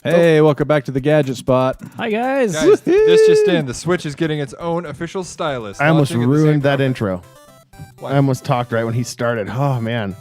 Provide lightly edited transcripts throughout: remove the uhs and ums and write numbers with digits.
Hey, welcome back to the Gadget Spot. Hi, guys. This just in. The Switch is getting its own official stylus. I almost launching at the same ruined that time. intro. What? I almost talked right when he started. Oh man,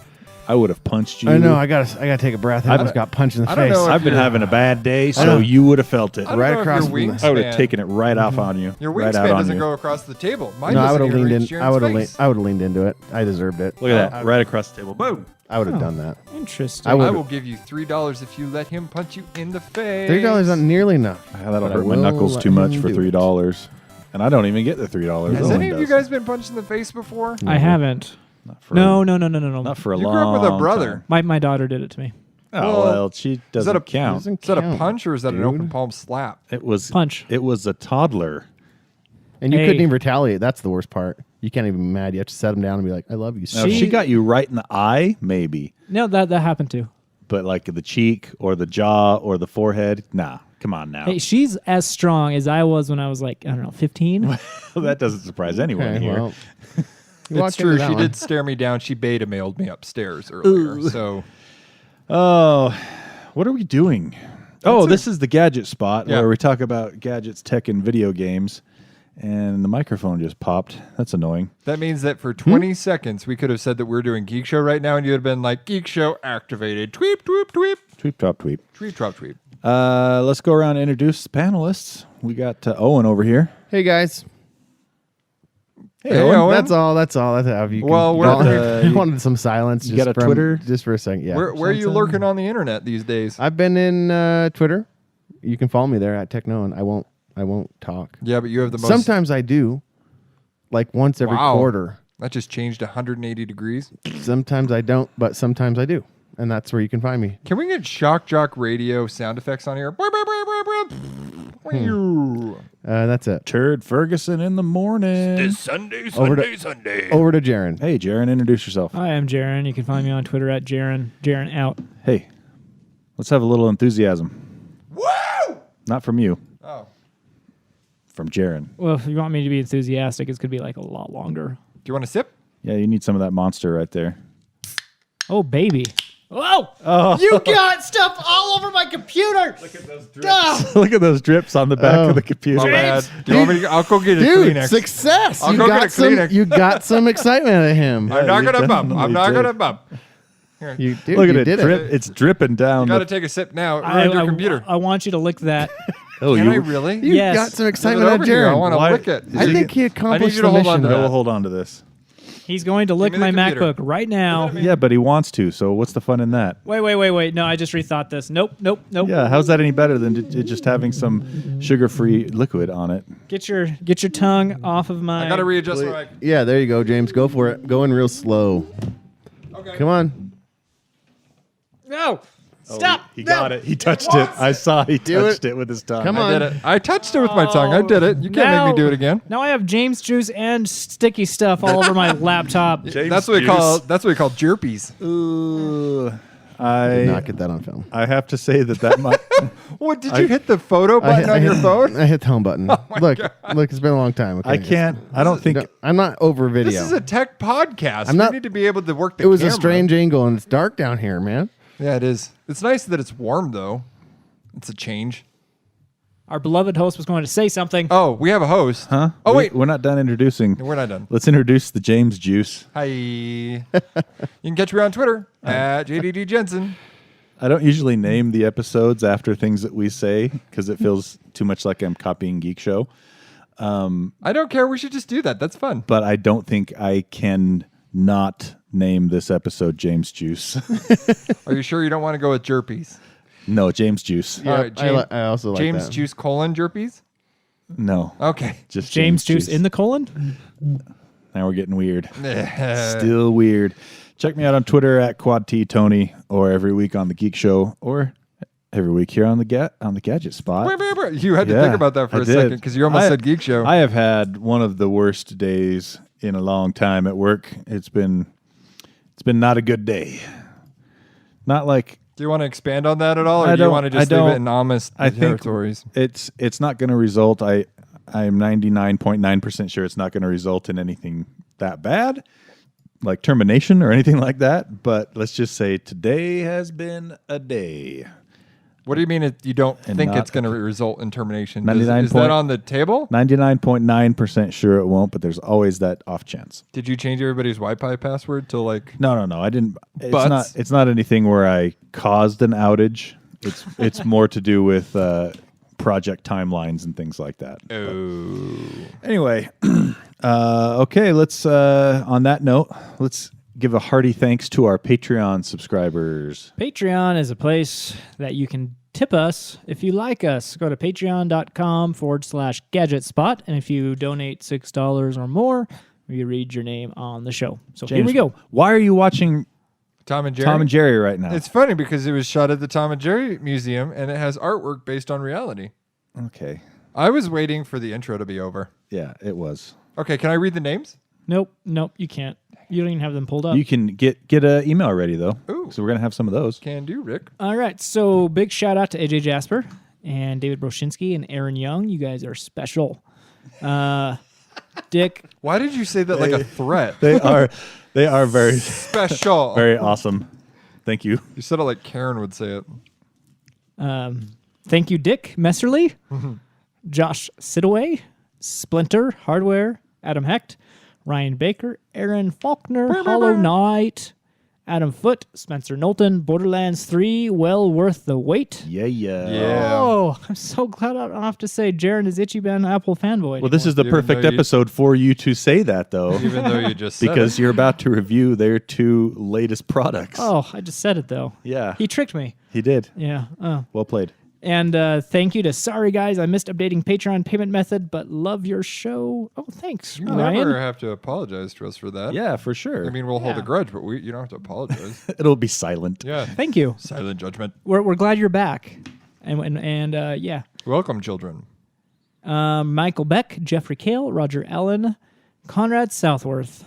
I would have punched you. I know. I gotta take a breath. I almost got punched in the I don't face. know if I've been you're- having a bad day, I so know. you would have felt it. I don't right know if across your from the- wingspan, I would have taken it right off on you. Your right wingspan out on doesn't you. go across the table. Mine No, I doesn't would have even leaned reach in. Jaren's I would have face. leaned into it. I deserved it. Look at that, right across the table. Boom. I would have done that. Interesting. I would- I will give you $3 if you let him punch you in the face. $3 not nearly enough. That'll But I hurt my will knuckles let too much him for do it. $3, and I don't even get the $3. Has Owen any of you does. guys been punched in the face before? I haven't. Not for No. Not for a You grew long up with a brother. time. My daughter did it to me. Oh Well, well, she doesn't a- count. Doesn't Is that a count, punch or is that an dude. open palm slap? It was Punch. It was a toddler. And you Hey. couldn't even retaliate. That's the worst part. You can't even be mad. You have to set him down and be like, "I love you." Now, if she got you right in the eye, maybe, No, that happened too. but like the cheek or the jaw or the forehead, nah. Come on now. Hey, she's as strong as I was when I was like, I don't know, 15. That doesn't surprise anyone Okay, here. well, you It's walked true. into that She one. did stare me down. She beta mailed me upstairs earlier. So Oh, what are we doing? This is the Gadget Spot Yeah. where we talk about gadgets, tech, and video games. And the microphone just popped. That's annoying. that means that for 20 seconds, we could have said that we're doing Geek Show right now, and you'd have been like, Geek Show activated. Tweep, tweep, tweep. Tweep, top, tweep. Tweep, drop, tweep. Let's go around and introduce the panelists. We got Owen over here. Hey guys. Hey, Owen. That's all. That's all. That's how you. Well, can, we're- you wanted some silence. you Just got a from- Twitter? just for a second. Yeah. Where are you lurking on the internet these days? I've been in Twitter. You can follow me there at Techno, and I won't talk. Yeah, but you have the most. Sometimes I do, like once every Wow. quarter. That just changed 180 degrees. Sometimes I don't, but sometimes I do, and that's where you can find me. Can we get Shock Jock Radio sound effects on here? That's it. Turd Ferguson in the morning. Sunday, Over to- Sunday. Over to Jaron. Hey, Jaron, introduce yourself. I am Jaron. You can find me on Twitter at Jaron. Jaron out. Hey, let's have a little enthusiasm. Woo! Not from you, Oh. from Jaron. Well, if you want me to be enthusiastic, it's going to be like a lot longer. Do you want a sip? Yeah, you need some of that monster right there. Oh, baby. Whoa! You got stuff all over my computer. Look at those drips. Look at those drips on the back of the computer. My bad. Do you want me to? I'll go get a Dude, Kleenex. success! I'll you go got get a some. Kleenex. You got some excitement out of him. I'm not you gonna bump. definitely I'm not did. gonna bump. You did. Look you at it, did drip. It's dripping down. You got to the- take a sip now. Around your computer. I want you to lick that. oh, Can you I really? You Yes. got some Send it excitement out over of here. I Jaron. want to Why- lick it. I think he accomplished you to the hold on mission. to I will that. hold on to this. He's going to lick me the my computer. MacBook right now. Yeah, but he wants to. So what's the fun in that? Wait. No, I just rethought this. Nope. Yeah, how's that any better than just having some sugar-free liquid on it? Get your tongue off of my. I got to readjust my mic. Yeah, there you go, James. Go for it. Going real slow. Okay. Come on. No. Stop. He got it. He touched it. I saw he Do touched it with his tongue. Come I on. did it. I touched it with my tongue. I did it. You can't make me do it again. Now I have James juice and sticky stuff all over my laptop. James That's what we call. That's what we call jerpies. Ooh, Did not I get that on film. have to say that might. What did you hit the photo button on your phone? I hit the home button. Look, it's been a long time. Okay. I can't. I don't think. I'm not over video. This is a tech podcast. I'm we not- need to be able to work the It was camera. a strange angle, and it's dark down here, man. Yeah, it is. It's nice that it's warm though. It's a change. Our beloved host was going to say something. Oh, we have a host. Huh? Oh wait, we're not done introducing. we're not done. Let's introduce the James Juice. Hi. You can catch me on Twitter at JDD Jensen. I don't usually name the episodes after things that we say because it feels too much like I'm copying Geek Show. I don't care. We should just do that. That's fun. But I don't think I can not name this episode James Juice. Are you sure you don't want to go with jerpies? No, James Juice. All right, James, I also like James that. Juice : jerpies. No, Okay. just James juice in the colon? Now we're getting weird. Still weird. Check me out on Twitter at QuadTTony, or every week on the Geek Show, or every week here on the Gadget Spot. You had to Yeah, think about that for I a did. second because you almost I- said Geek Show. I have had one of the worst days in a long time at work. It's been not a good day. Not like do you want to expand on that at all, or I do you don't- want to I just leave don't- it in Amish I think territories? it's not going to result. I'm 99.9% sure it's not going to result in anything that bad, like termination or anything like that. But let's just say today has been a day. What do you mean you don't And think not it's going to result in termination? 99 Is that on the table? 99.9% sure it won't, but there's always that off chance. Did you change everybody's Wi-Fi password to like? No, I didn't. Butts? It's not anything where I caused an outage. It's more to do with project timelines and things like that. Oh. Anyway, okay, let's on that note, let's give a hearty thanks to our Patreon subscribers. Patreon is a place that you can tip us if you like us. Go to patreon.com/gadget spot. And if you donate $6 or more, we read your name on the show. So here we go. Why are you watching Tom and Jerry. Tom and Jerry right now? It's funny because it was shot at the Tom and Jerry Museum and it has artwork based on reality. Okay. I was waiting for the intro to be over. Yeah, it was. Okay, can I read the names? Nope, you can't. You don't even have them pulled up. You can get an email ready, though. Ooh. So we're going to have some of those. Can do, Rick. All right, so big shout out to AJ Jasper and David Broshinsky and Aaron Young. You guys are special. Dick. Why did you say that like a threat? They are very, Special. very awesome. Thank you. You said it like Karen would say it. Thank you, Dick Messerly, Josh Sidaway, Splinter Hardware, Adam Hecht, Ryan Baker, Aaron Faulkner, Hollow Knight, Adam Foote, Spencer Knowlton, Borderlands 3, well worth the wait. Yeah. Oh, I'm so glad I don't have to say Jaron is Itchy Ben Apple fanboy. Well, this is the Even perfect though you- episode for you to say that, though, Even though you just said because you're about to review their two latest products. Oh, I just said it though. Yeah. He tricked me. He did. Yeah. Oh. Well played. And thank you to Sorry Guys. I missed updating Patreon payment method, but love your show. Oh, thanks, You Ryan. never have to apologize to us for that. Yeah, for sure. I mean, we'll hold Yeah. a grudge, but you don't have to apologize. It'll be silent. Yeah. Thank you. Silent judgment. We're glad you're back. And yeah. Welcome, children. Michael Beck, Jeffrey Kale, Roger Allen, Conrad Southworth,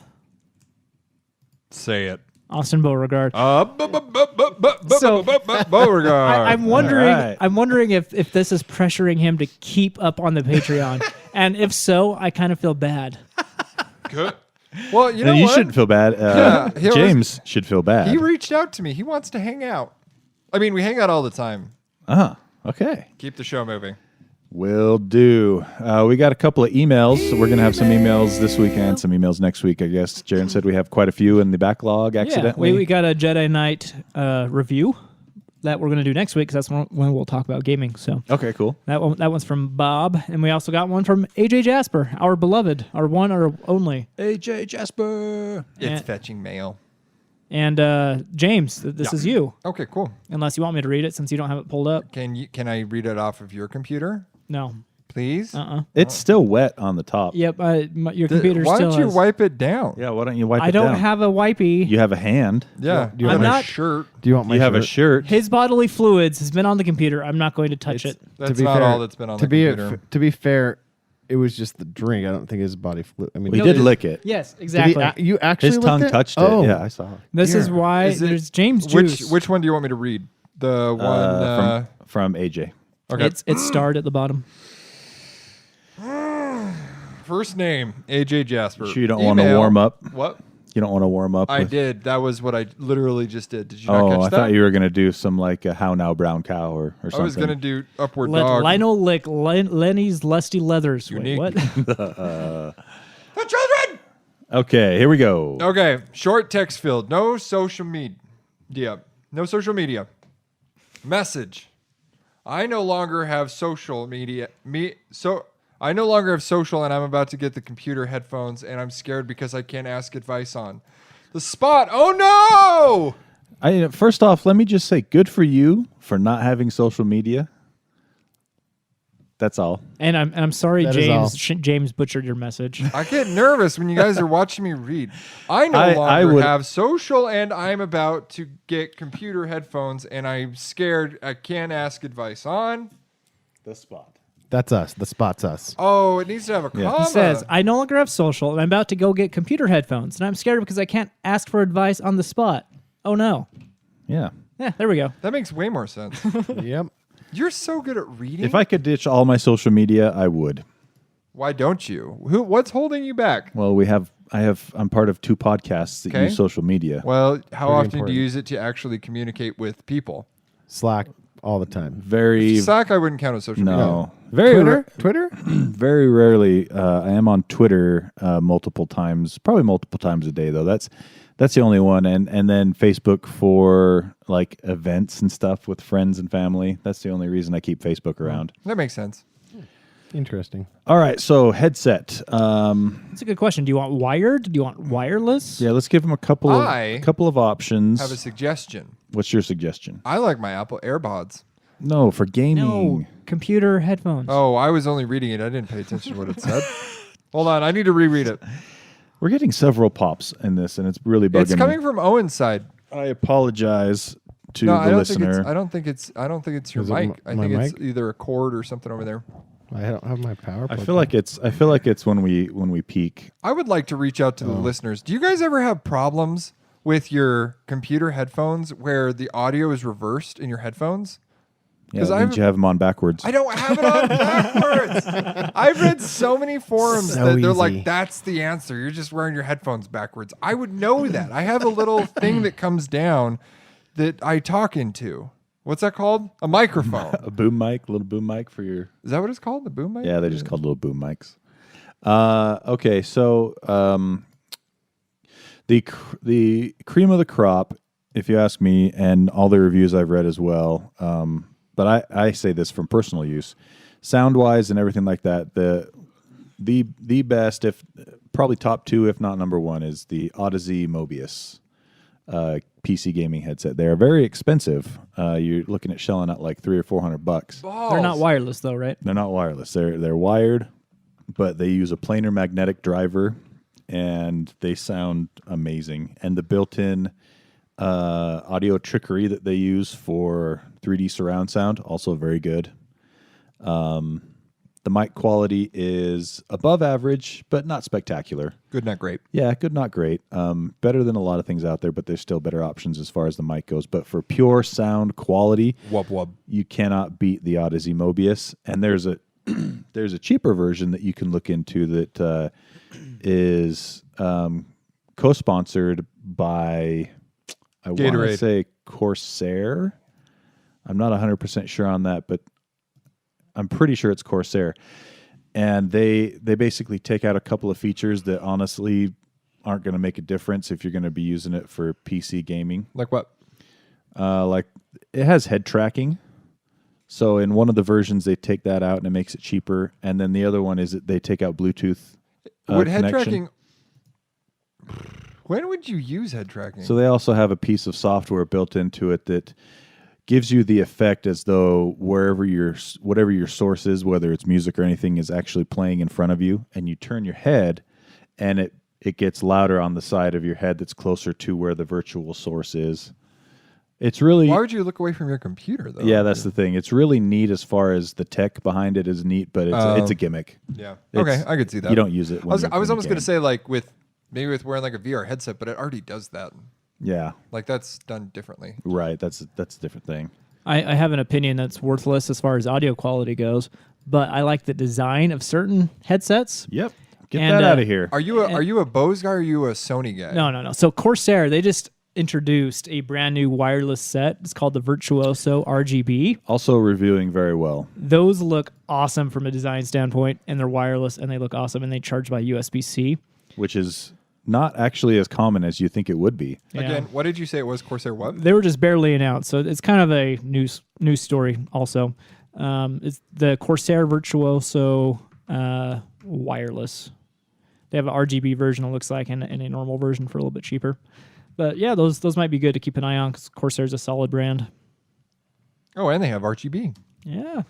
Say it. Austin Beauregard. So, Beauregard. I'm wondering. All right. I'm wondering if this is pressuring him to keep up on the Patreon, and if so, I kind of feel bad. Good. Well, you know You what? shouldn't feel bad. he was- James should feel bad. He reached out to me. He wants to hang out. I mean, we hang out all the time. Okay. Keep the show moving. Will do. We got a couple of emails. So we're going to have some emails this week and some emails next week, I guess. Jaron said we have quite a few in the backlog accidentally. Yeah, we got a Jedi Knight review that we're going to do next week because that's when we'll talk about gaming. So Okay, cool. that one's from Bob, and we also got one from AJ Jasper, our beloved, our one, our only. AJ Jasper. It's And- fetching mail. And James, this is you. Okay, cool. Unless you want me to read it since you don't have it pulled up. Can I read it off of your computer, No. please? It's still wet on the top. Yep. Your computer Why still don't you has- wipe it down? Yeah, why don't you wipe I it don't down? have a wipey. You have a hand. Yeah. Do you I'm have not- a shirt. Do you want my You have a shirt? shirt. His bodily fluids has been on the computer. I'm not going to touch it. That's be not fair- all that's been on to the be computer. to be fair, it was just the drink. I don't think his body flew. I mean, We did lick it. Yes, Did exactly. you actually His licked tongue it? touched Oh. it. Yeah, I saw it. This is Here. why Is it- there's James juice. Which one do you want me to read? The one. From AJ. Okay. It's starred at the bottom. First name AJ Jasper. Sure you don't wanna Email- warm up? What? You don't want to warm up. I with- did. That was what I literally just did. Did you not Oh, catch I that? thought you were going to do some like a How Now Brown Cow or something. I was gonna do upward Let dog. Lionel lick Lenny's lusty leathers. Wait, Unique. what? The children. Okay, here we go. Okay, short text field. No social media. No social media. Message. I no longer have social media. I no longer have social, and I'm about to get the computer headphones, and I'm scared because I can't ask advice on the spot. Oh no! First off, let me just say, good for you for not having social media. That's all. And I'm sorry, That is all. James butchered your message. I get nervous when you guys are watching me read. I no I longer would- have social, and I'm about to get computer headphones, and I'm scared I can't ask advice on. The spot. That's us. The spot's us. Oh, it needs to have a Yeah. comma. He says, I no longer have social, and I'm about to go get computer headphones, and I'm scared because I can't ask for advice on the spot. Oh no. Yeah. Yeah, there we go. That makes way more sense. Yep. You're so good at reading. If I could ditch all my social media, I would. Why don't you? What's holding you back? Well, I'm part of two podcasts that Okay. use social media. Well, how Very often do important. you use it to actually communicate with people? Slack all the time. Very Slack, I wouldn't count as social media. no. Very Twitter? very rarely. I am on Twitter multiple times, probably multiple times a day though. That's the only one, and then Facebook for like events and stuff with friends and family. That's the only reason I keep Facebook around. That makes sense. Interesting. All right, so headset. That's a good question. Do you want wired? Do you want wireless? Yeah, let's give them a couple of options. Have a suggestion. What's your suggestion? I like my Apple AirPods. No, for gaming. No, computer headphones. Oh, I was only reading it. I didn't pay attention to what it said. Hold on, I need to reread it. We're getting several pops in this, and it's really bugging It's coming me. from Owen's side. I apologize to No, the I don't listener. think it's. I don't think it's your Is it mic. I my think it's mic? either a cord or something over there. I don't have my power. I plug feel like it's when we peak. I would like to reach out to the listeners. Do you guys ever have problems with your computer headphones where the audio is reversed in your headphones? Yeah, that means you have them on backwards. I don't have it on backwards. I've read so many forums So that they're easy. like, that's the answer. You're just wearing your headphones backwards. I would know that. I have a little thing that comes down that I talk into. What's that called? A microphone. A boom mic, little boom mic for your. Is that what it's called? The boom mic? Yeah, they're just called little boom mics. Okay, so the cream of the crop, if you ask me, and all the reviews I've read as well. But I say this from personal use, sound wise and everything like that. The best, if probably top two, if not number one, is the Odyssey Mobius PC gaming headset. They are very expensive. You're looking at shelling out like $300 or $400. They're not wireless though, right? They're not wireless. They're wired, but they use a planar magnetic driver, and they sound amazing. And the built-in audio trickery that they use for 3D surround sound, also very good. The mic quality is above average, but not spectacular. Good, not great. Yeah, good, not great. Better than a lot of things out there, but there's still better options as far as the mic goes. But for pure sound quality, Wub wub. you cannot beat the Odyssey Mobius. And there's a there's a cheaper version that you can look into that is co-sponsored by, I want to Gatorade. say Corsair. I'm not 100% sure on that, but I'm pretty sure it's Corsair. And they basically take out a couple of features that honestly aren't going to make a difference if you're going to be using it for PC gaming. Like what? Like it has head tracking. So in one of the versions, they take that out and it makes it cheaper. And then the other one is that they take out Bluetooth Would head connection. tracking... When would you use head tracking? So they also have a piece of software built into it that gives you the effect as though whatever your source is, whether it's music or anything, is actually playing in front of you, and you turn your head, and it gets louder on the side of your head that's closer to where the virtual source is. It's really Why would you look away from your computer, though? yeah, that's the thing. It's really neat as far as the tech behind it is neat, but it's a gimmick. Yeah. It's- Okay, I could see that. You don't use it. I was almost going to say, like, with wearing like a VR headset, but it already does that. Yeah, Like, that's done differently. right. That's a different thing. I have an opinion that's worthless as far as audio quality goes, but I like the design of certain headsets. Yep. Get And, that out of here. Are you a Bose guy or are you a Sony guy? No. So Corsair, they just introduced a brand new wireless set. It's called the Virtuoso RGB. Also reviewing very well. Those look awesome from a design standpoint, and they're wireless, and they look awesome, and they charge by USB-C. Which is not actually as common as you think it would be. Yeah. Again, what did you say it was? Corsair what? They were just barely announced, so it's kind of a news story also. It's the Corsair Virtuoso wireless. They have an RGB version, it looks like, and a normal version for a little bit cheaper. But yeah, those might be good to keep an eye on because Corsair's a solid brand. Oh, and they have RGB. Yeah.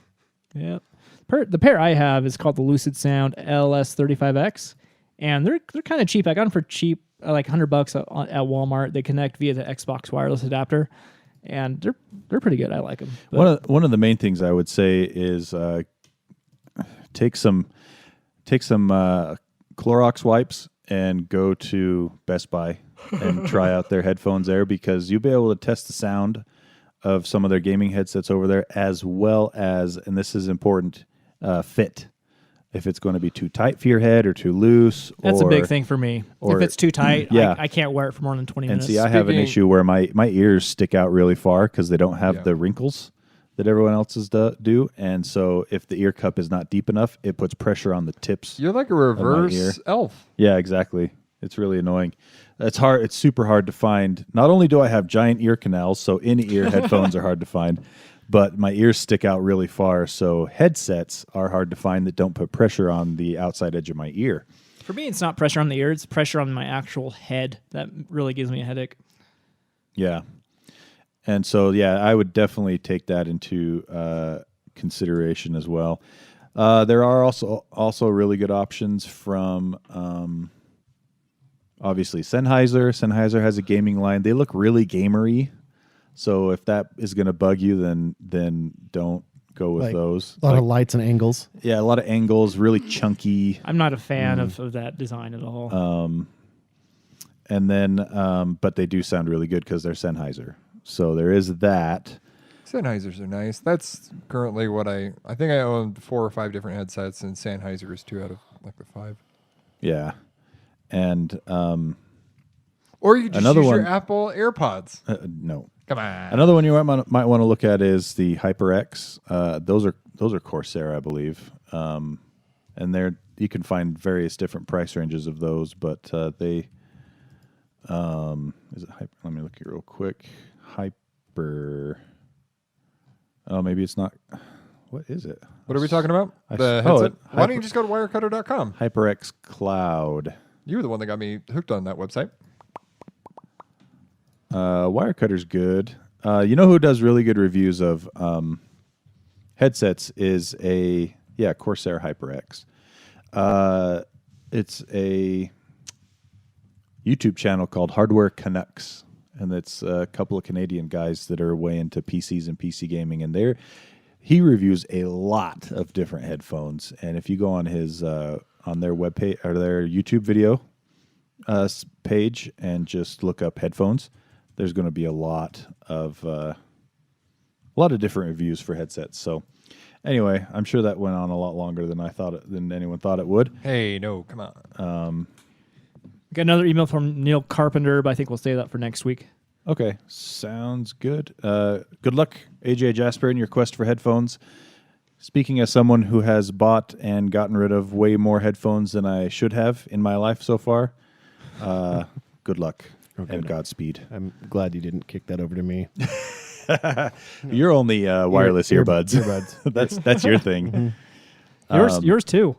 The pair I have is called the Lucid Sound LS35X, and they're kind of cheap. I got them for cheap, like $100 at Walmart. They connect via the Xbox wireless adapter, and they're pretty good. I like them. One of the main things I would say is take some Clorox wipes and go to Best Buy and try out their headphones there, because you'll be able to test the sound of some of their gaming headsets over there, as well as, and this is important, fit. if it's going to be too tight for your head or too loose. That's or, a big thing for me. or- If it's too tight, yeah. I can't wear it for more than 20 And minutes. see, I have an Speaking- issue where my ears stick out really far because they don't have Yeah. the wrinkles that everyone else's do. And so if the ear cup is not deep enough, it puts pressure on the tips. You're like a ear. reverse elf. Yeah, exactly. It's really annoying. It's hard. It's super hard to find. Not only do I have giant ear canals, so in-ear headphones are hard to find, but my ears stick out really far. So headsets are hard to find that don't put pressure on the outside edge of my ear. For me, it's not pressure on the ear; it's pressure on my actual head that really gives me a headache. Yeah. And so, yeah, I would definitely take that into consideration as well. There are also really good options from obviously Sennheiser. Sennheiser has a gaming line. They look really gamery. So if that is going to bug you, then don't go with Like, those. A lot of lights and angles. Yeah, a lot of angles, really chunky. I'm not a fan of that design at all. And then, but they do sound really good because they're Sennheiser. So there is that. Sennheisers are nice. That's currently what I think I own 4 or 5 different headsets, and Sennheiser is 2 out of like the 5. Yeah. And Or you just Another use your one- Apple AirPods. no. Come on. Another one you might want to look at is the HyperX. Those are Corsair, I believe, and you can find various different price ranges of those. But they is it Hyper? Let me look here real quick. Hyper. Oh, maybe it's not. What is it? What are we talking about? I The s- oh, headset? it- Why don't you just go to wirecutter.com? HyperX Cloud. You were the one that got me hooked on that website. Wirecutter's good. You know who does really good reviews of headsets is Corsair HyperX. It's a YouTube channel called Hardware Canucks, and it's a couple of Canadian guys that are way into PCs and PC gaming, and he reviews a lot of different headphones. And if you go on his on their webpage or their YouTube video page and just look up headphones, there's going to be a lot of different reviews for headsets. So anyway, I'm sure that went on a lot longer than anyone thought it would. Hey, no, come on. Got another email from Neil Carpenter, but I think we'll save that for next week. Okay, sounds good. Good luck, AJ Jasper, in your quest for headphones. Speaking as someone who has bought and gotten rid of way more headphones than I should have in my life so far, good luck and Godspeed. I'm glad you didn't kick that over to me. You're only wireless earbuds. Earbuds. that's your thing. Yours too.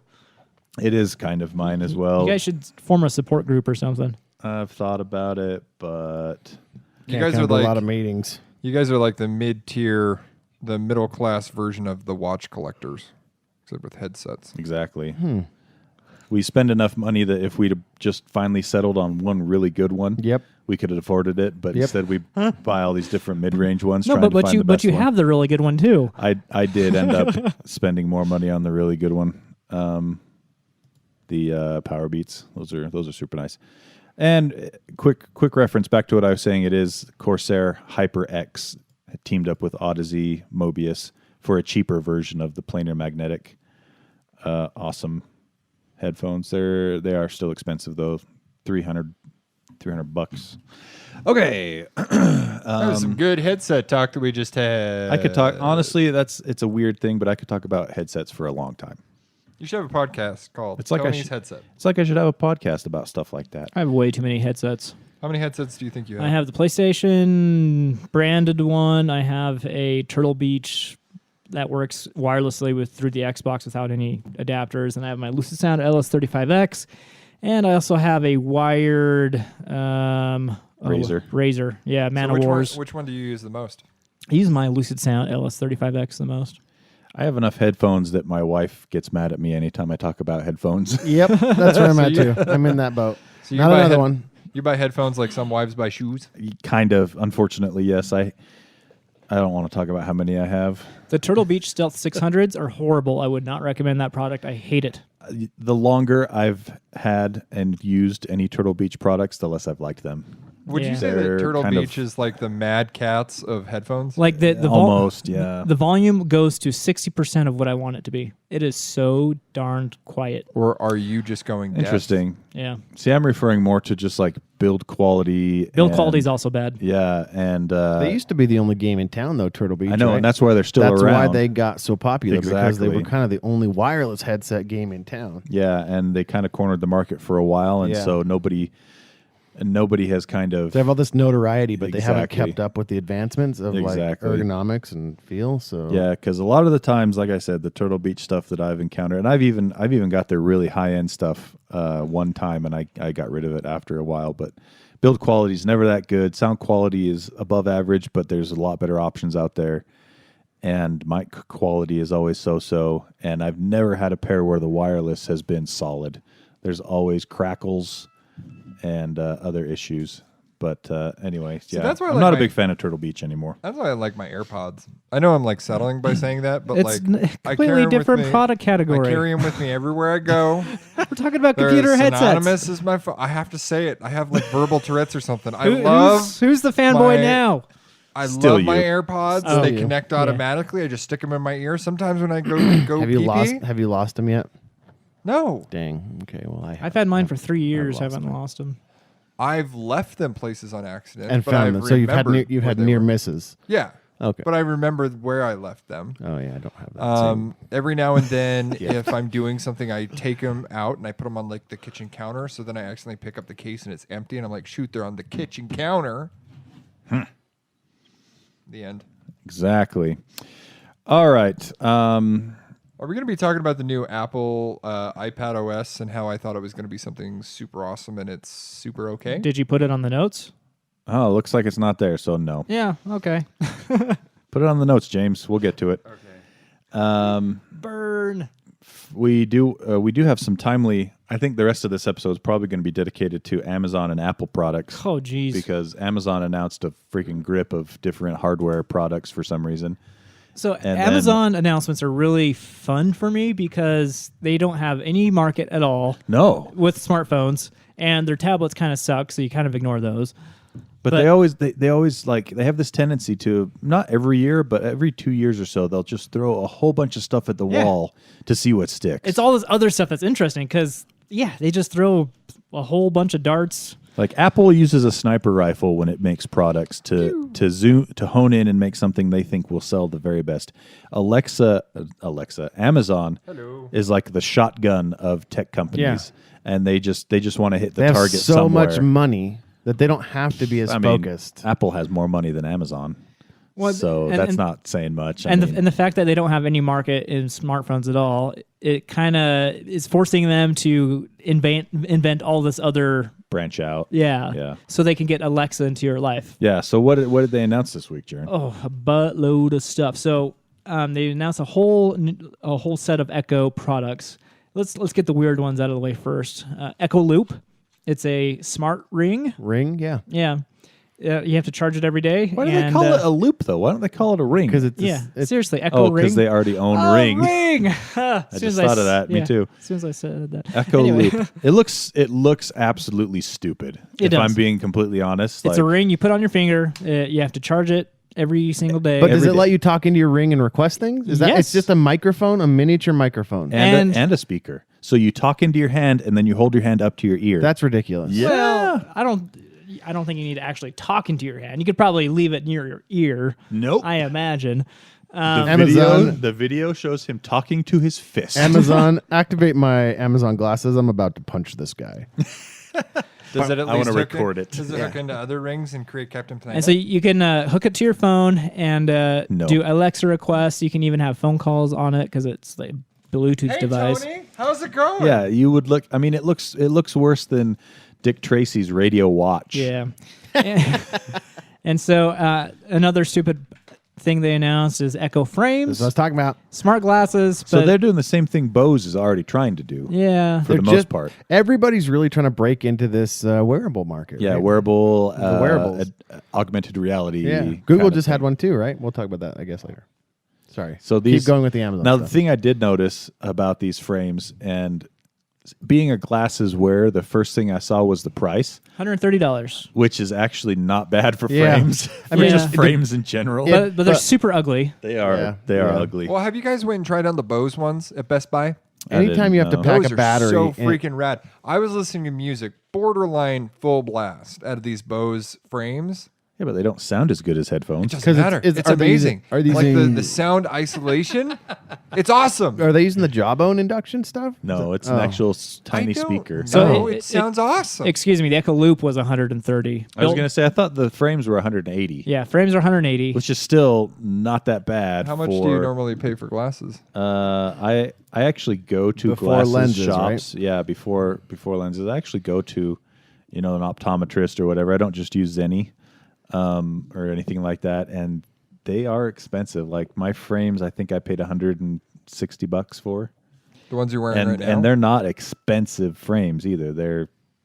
It is kind of mine as well. You guys should form a support group or something. I've thought about it, but You Can't guys come are to like a lot of meetings. You guys are like the mid-tier, the middle-class version of the watch collectors, except with headsets. exactly. We spend enough money that if we'd have just finally settled on one really good one, Yep. we could have afforded it. But Yep. instead, we buy all these different mid-range ones. No, trying to but find the you best one. have the really good one too. I did end up spending more money on the really good one. The Power Beats. Those are super nice. And quick reference back to what I was saying. It is Corsair HyperX teamed up with Odyssey Mobius for a cheaper version of the planar magnetic. Awesome headphones. They are still expensive though. $300 $300. Okay. That was some good headset talk that we just had. I could talk honestly. It's a weird thing, but I could talk about headsets for a long time. You should have a podcast called It's like I Tony's should- Headset. It's like I should have a podcast about stuff like that. I have way too many headsets. How many headsets do you think you have? I have the PlayStation branded one. I have a Turtle Beach that works wirelessly through the Xbox without any adapters, and I have my Lucid Sound LS35X, and I also have a wired Razer. Razer, yeah, Man So of Wars. which one do you use the most? I use my Lucid Sound LS35X the most. I have enough headphones that my wife gets mad at me anytime I talk about headphones. Yep, that's where I'm So at you- too. I'm in that boat. So you Not buy another one. You buy headphones like some wives buy shoes. Kind of, unfortunately, yes. I don't want to talk about how many I have. The Turtle Beach Stealth 600s are horrible. I would not recommend that product. I hate it. The longer I've had and used any Turtle Beach products, the less I've liked them. Would Yeah. you say They're that Turtle kind of- Beach is like the Mad Cats of headphones? Like the Almost, yeah. The volume goes to 60% of what I want it to be. It is so darned quiet. Or are you just going deaf? Interesting. Yeah. See, I'm referring more to just like build quality. Build and- quality is also bad. Yeah, and They used to be the only game in town, though, Turtle Beach. I know, right? and that's why they're still That's around. why they got so popular, because they were Exactly. kind of the only wireless headset game in town. Yeah, and they kind of cornered the market for a while, and Yeah. so nobody has kind of They have all this notoriety, but they haven't Exactly. kept up with the advancements of Exactly. like ergonomics and feel. So Yeah, because a lot of the times, like I said, the Turtle Beach stuff that I've encountered, and I've even got their really high end stuff one time, and I got rid of it after a while. But build quality is never that good. Sound quality is above average, but there's a lot better options out there. And mic quality is always so. And I've never had a pair where the wireless has been solid. There's always crackles and other issues. But anyway, yeah, that's why I I'm like not a my- big fan of Turtle Beach anymore. That's why I like my AirPods. I know I'm like settling by saying that, but It's like I carry completely 'em with different me. product I category. carry them with me everywhere I go. We're talking about They're computer synonymous headsets. as my phone. I have to say it. I have like verbal Tourette's or something. I Who- love who's the fanboy my- now? I Still love my you. AirPods. Oh. They You. connect Yeah. automatically. I just stick them in my ear. Sometimes when I go have you pee-pee. lost? Have you lost them yet? No, Dang. Okay. Well, I've had mine for 3 years. lost Haven't mine. lost them. I've left them places on accident and but found I've them. So you've had remembered you've where had they near were. misses. Yeah, Okay. but I remember where I left them. Oh yeah, I don't have that. Same. Every now and then, if I'm doing something, I take them out and I put them on like the kitchen counter. So then I accidentally pick up the case and it's empty, and I'm like, shoot, they're on the kitchen counter. The end. Exactly. All right. Are we going to be talking about the new Apple iPad OS and how I thought it was going to be something super awesome and it's super okay? Did you put it on the notes? Oh, looks like it's not there, so no. Yeah. Okay. Put it on the notes, James. We'll get to it. Okay. Burn. We do have some timely. I think the rest of this episode is probably going to be dedicated to Amazon and Apple products Oh, geez. because Amazon announced a freaking grip of different hardware products for some reason. So And Amazon announcements are really fun for me because they don't have any market at all No, with smartphones, and their tablets kind of suck, so you kind of ignore those. but they always like they have this tendency to not every year, but every 2 years or so they'll just throw a whole bunch of stuff at the Yeah. wall to see what sticks. It's all this other stuff that's interesting because, yeah, they just throw a whole bunch of darts. Like Apple uses a sniper rifle when it makes products to hone in and make something they think will sell the very best. Amazon Hello. is like the shotgun of tech companies, and they just want to hit the They have target so somewhere. much money that they don't have to be as I mean, focused. Apple has more money than Amazon, Well, so and- that's and- not saying much. I And mean, the fact that they don't have any market in smartphones at all, it kind of is forcing them to invent all this other, branch out. yeah, so they can get Alexa into your life. Yeah. So what did they announce this week, Jaron? Oh, a buttload of stuff. So they announced a whole set of Echo products. Let's get the weird ones out of the way first. Echo Loop. It's a smart ring. Ring, yeah, Yeah. You have to charge it every day. Why do they and, call it a loop though? Why don't they call it a ring? because it's Yeah, it's seriously, Echo oh, Ring. because they already own Oh, Ring. Ring. I just thought of that. Me too. As soon as I said that. Echo Anyway. Loop. It looks absolutely stupid. It if does. I'm being completely honest, It's a ring you put on your finger. You have to charge it every single day. But does every it day. let you talk into your ring and request things? Is that Yes. it's just a microphone, a miniature microphone? and And- a speaker. So you talk into your hand and then you hold your hand up to your ear. That's ridiculous. Yeah. Well, I don't think you need to actually talk into your hand. You could probably leave it near your ear. Nope. I imagine. The video shows him talking to his fist. Amazon, activate my Amazon glasses. I'm about to punch this guy. Does it at I least wanna hook record it. Does it hook into other rings and create Captain Planet? And so you can hook it to your phone and No. do Alexa requests. You can even have phone calls on it because it's like Bluetooth hey, device. Tony, how's it going? Yeah, you would look. I mean, it looks worse than Dick Tracy's radio watch. Yeah. And so another stupid thing they announced is Echo That's Frames, what I was talking about. smart glasses. So but they're doing the same thing Bose is already trying to do. yeah. For the most part. Everybody's really trying to break into this wearable market. Yeah, right? wearable, wearables. augmented reality. Yeah. kind Google of just thing. had one too, right? We'll talk about that, I guess, later. Sorry. So these keep going with the Amazon Now stuff. the thing I did notice about these frames, and being a glasses wearer, the first thing I saw was the price, $130. which is actually not bad for Yeah. frames. I mean, mean, just yeah. frames in general. But they're but- super ugly. They are Yeah. ugly. Well, have you guys went and tried on the Bose ones at Best Buy? Anytime you have to know. pack Those a are battery, so and- freaking rad. I was listening to music borderline full blast out of these Bose frames. Yeah, but they don't sound as good as headphones. Doesn't 'Cause it's- matter. it's- It's are they using- amazing. are these like in- the sound isolation? It's awesome. Are they using the Jawbone induction stuff? No, it's Oh. an actual I tiny don't speaker. know. So it sounds awesome. Excuse me, the Echo Loop was 130. I was Built- going to say, I thought the frames were 180, Yeah, frames are 180. which is still not that bad. How much for, do you normally pay for glasses? I actually go to Before glasses lenses, shops. Yeah, before lenses. I actually go to, an optometrist or whatever. I don't just use Zenni or anything like that. And they are expensive. Like my frames, I think I paid $160 for, The ones you're wearing and right now? and they're not expensive frames either.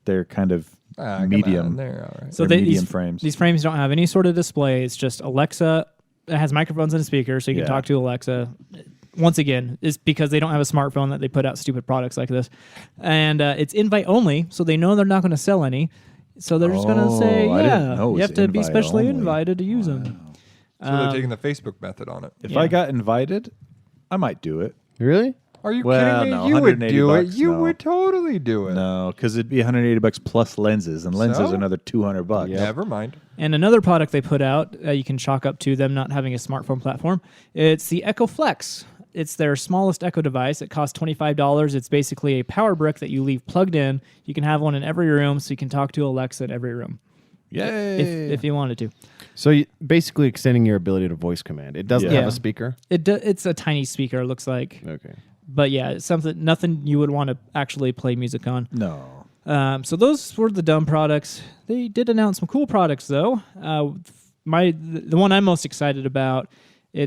They're kind of Come medium. on, they're all right. So they're they, medium these frames. These frames don't have any sort of display. It's just Alexa. It has microphones and a speaker, so you can Yeah. talk to Alexa. Once again, it's because they don't have a smartphone that they put out stupid products like this, and it's invite only, so they know they're not going to sell any. So they're just going to say, I didn't know it you was have to be invite specially only. invited to use them. So they're taking the Facebook method on it. If Yeah. I got invited, I might do it. Really? Are you Well, kidding me? no, You would 180 do it. bucks, You no. would totally do it. No, because it'd be $180 plus lenses, and lenses So? are another $200. Never mind. And another product they put out, you can chalk up to them not having a smartphone platform. It's the Echo Flex. It's their smallest Echo device. It costs $25. It's basically a power brick that you leave plugged in. You can have one in every room, so you can talk to Alexa in every room Yay! if you wanted to. So you, basically extending your ability to voice command. It doesn't Yeah. have Yeah. a speaker. It's a tiny speaker, it looks like. Okay. But yeah, it's nothing you would want to actually play music on. No. So those were the dumb products. They did announce some cool products though. The one I'm most excited about,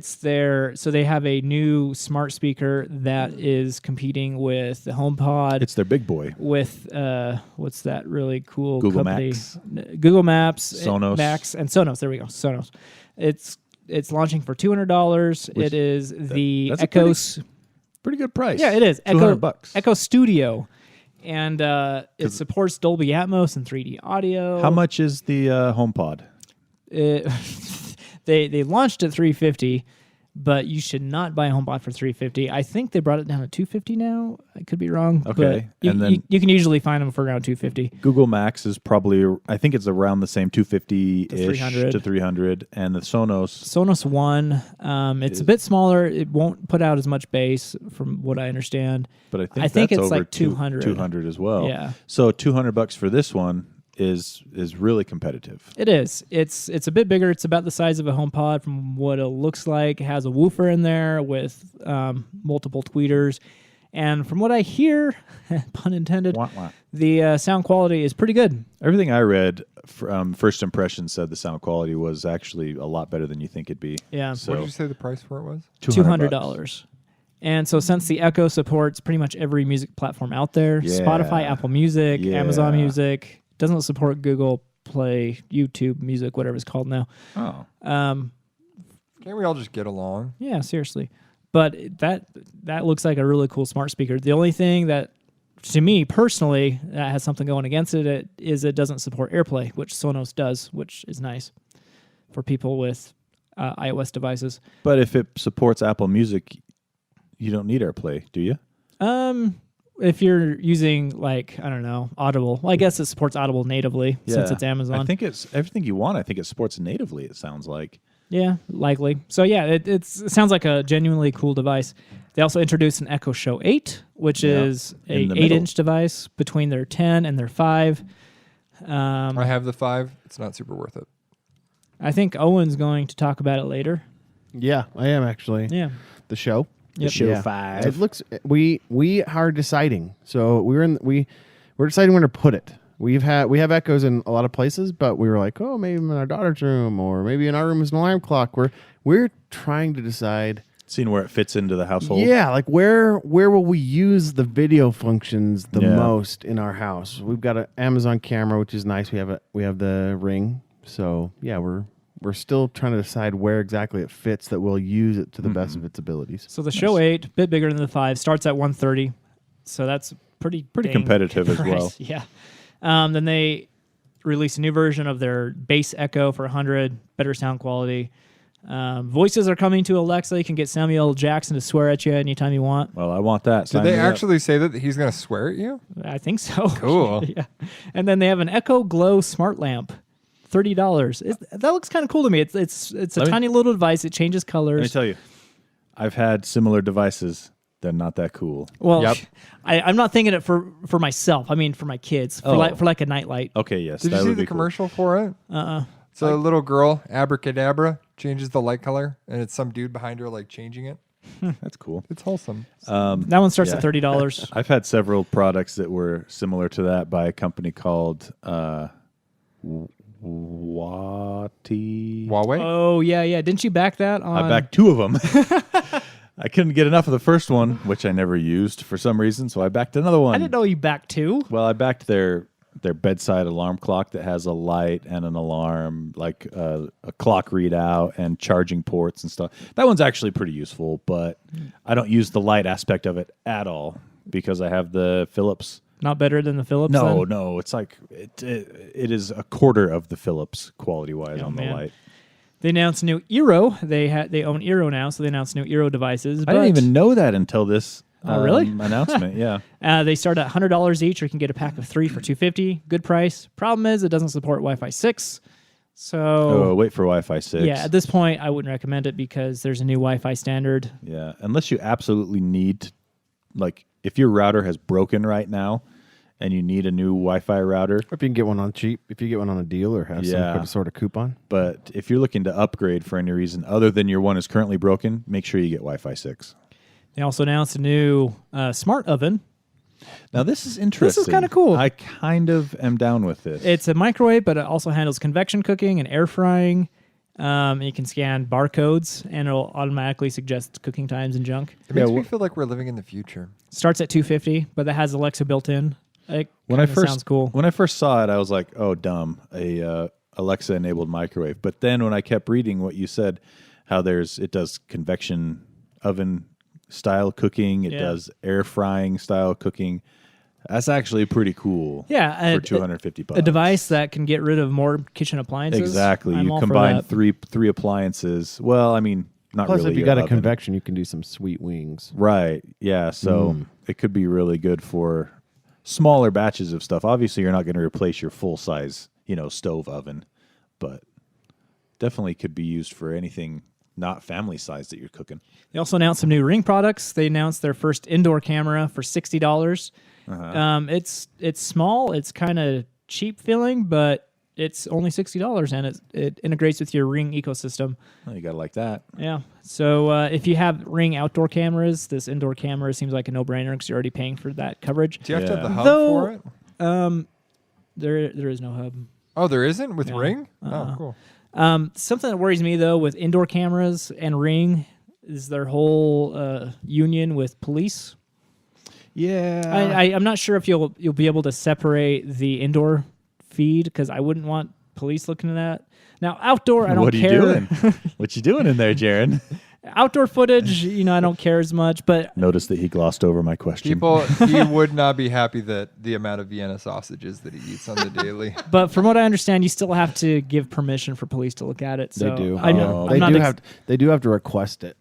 so they have a new smart speaker that is competing with the HomePod. It's their big boy. with what's that really cool Google company? Max. Google Maps, Sonos. Max, and Sonos. There we go, Sonos. It's launching for $200. Which- It is the that's a Echo. Pretty good price. Yeah, it is. $200. Echo Studio, and it supports Dolby Atmos and 3D audio. How much is the HomePod? They launched at $350, but you should not buy a HomePod for $350. I think they brought it down to $250 now. I could be wrong. Okay, but you, and then- you can usually find them for around $250. Google Max is probably, I think it's around the same 250-ish 300. to 300, and the Sonos. Sonos One, it's a bit smaller. It won't put out as much bass, from what I understand. But I think that's it's over like 200. 200 as well. Yeah. So $200 for this one is really competitive. It is. It's a bit bigger. It's about the size of a HomePod from what it looks like. It has a woofer in there with multiple tweeters. And from what I hear, pun intended, Wah, wah. the sound quality is pretty good. Everything I read from First Impressions said the sound quality was actually a lot better than you think it'd be. Yeah. So What did you say the price for it was? $200. And so since the Echo supports pretty much every music platform out there, Yeah. Spotify, Apple Music, Yeah. Amazon Music, doesn't support Google Play, YouTube Music, whatever it's called now. Oh. Can't we all just get along? Yeah, seriously. But that looks like a really cool smart speaker. The only thing that, to me personally, that has something going against it is it doesn't support AirPlay, which Sonos does, which is nice for people with iOS devices. But if it supports Apple Music, you don't need AirPlay, do you? If you're using, like, I don't know, Audible, well, I guess it supports Audible natively since it's Amazon. I think it's everything you want. I think it supports natively, it sounds like. Yeah, likely. So yeah, it sounds like a genuinely cool device. They also introduced an Echo Show 8, which Yeah, is a in the middle. 8-inch device between their 10 and their 5. I have the 5. It's not super worth it. I think Owen's going to talk about it later. Yeah, I am actually. Yeah. The show. Yep. Show Yeah. 5. It looks. We are deciding. So we're deciding where to put it. We have echoes in a lot of places, but we were like, oh, maybe in our daughter's room, or maybe in our room is an alarm clock. We're trying to decide. Seeing where it fits into the household. Yeah, like where will we use the video functions the Yeah. most in our house? We've got an Amazon camera, which is nice. We have the Ring. So yeah, we're still trying to decide where exactly it fits that we'll use it to the best of its abilities. So the Show 8, a bit bigger than the 5, starts at $130. So that's pretty dang competitive good as well. price. Yeah. Then they released a new version of their base Echo for 100, better sound quality. Voices are coming to Alexa. You can get Samuel L. Jackson to swear at you anytime you want. Well, I want that. Did Sign they me up. actually say that he's going to swear at you? I think so. Cool. Yeah. And then they have an Echo Glow smart lamp, $30. That looks kind of cool to me. It's a tiny little device. It changes colors. Let me tell you, I've had similar devices. They're not that cool. Well, Yep. I'm not thinking it for myself. I mean, for my kids, for like a nightlight. Okay, yes. Did that you see would the be cool. commercial for it? So a little girl, abracadabra, changes the light color, and it's some dude behind her like changing it. That's cool. It's wholesome. That one starts yeah. at $30. I've had several products that were similar to that by a company called Wati. Huawei? Oh yeah. Didn't you back that on? I backed two of them. I couldn't get enough of the first one, which I never used for some reason, so I backed another one. I didn't know you backed two. Well, I backed their bedside alarm clock that has a light and an alarm, like a clock readout and charging ports and stuff. That one's actually pretty useful, but I don't use the light aspect of it at all because I have the Philips. Not better than the Philips. No, then? no, it's like it is a quarter of the Philips quality wise Oh, on the man. light. They announced new Eero. They own Eero now, so they announced new Eero devices. I didn't even know that until this Oh, really? announcement. Yeah. They start at $100 each, or you can get a pack of 3 for $250. Good price. Problem is, it doesn't support Wi-Fi 6. So Oh, wait for Wi-Fi 6. yeah, at this point, I wouldn't recommend it because there's a new Wi-Fi standard. Yeah, unless you absolutely need, like, if your router has broken right now and you need a new Wi-Fi router, Or if you can get one on cheap, if you get one on a deal or have Yeah. some sort of coupon. but if you're looking to upgrade for any reason other than your one is currently broken, make sure you get Wi-Fi 6. They also announced a new smart oven. Now, this is interesting. kinda cool. I kind of am down with this. It's a microwave, but it also handles convection cooking and air frying. You can scan barcodes, and it'll automatically suggest cooking times and junk. It makes Yeah, me feel like we're living in the future. Starts at $250, but that has Alexa built in. It when I kinda first sounds cool. When I first saw it, I was like, "Oh, dumb, a Alexa-enabled microwave." But then when I kept reading what you said, how it does convection oven style cooking, it Yeah. does air frying style cooking. That's actually pretty cool. Yeah, for $250. a device that can get rid of more kitchen appliances. Exactly. I'm You all for combine that. three appliances. Well, I mean, not Plus, really. if you your got a oven. convection, you can do some sweet wings. Right. Yeah. So it could be really good for smaller batches of stuff. Obviously, you're not going to replace your full size, stove oven, but definitely could be used for anything not family size that you're cooking. They also announced some new Ring products. They announced their first indoor camera for $60. It's small. It's kind of cheap feeling, but it's only $60, and it integrates with your Ring ecosystem. Oh, you got to like that. Yeah. So if you have Ring outdoor cameras, this indoor camera seems like a no-brainer because you're already paying for that coverage. Do you have to have the Yeah. hub Though- for it? There is no hub. Oh, there isn't with Yeah. Ring? Oh, cool. Something that worries me though with indoor cameras and Ring is their whole union with police. Yeah. I'm not sure if you'll be able to separate the indoor feed because I wouldn't want police looking at that. Now outdoor, I don't what are care. you doing? What you doing in there, Jaron? Outdoor footage, I don't care as much. But Notice that he glossed over my question. He would not be happy that the amount of Vienna sausages that he eats on the daily. but from what I understand, you still have to give permission for police to look at it. So They do. I know. Oh. I'm not They do have to request it.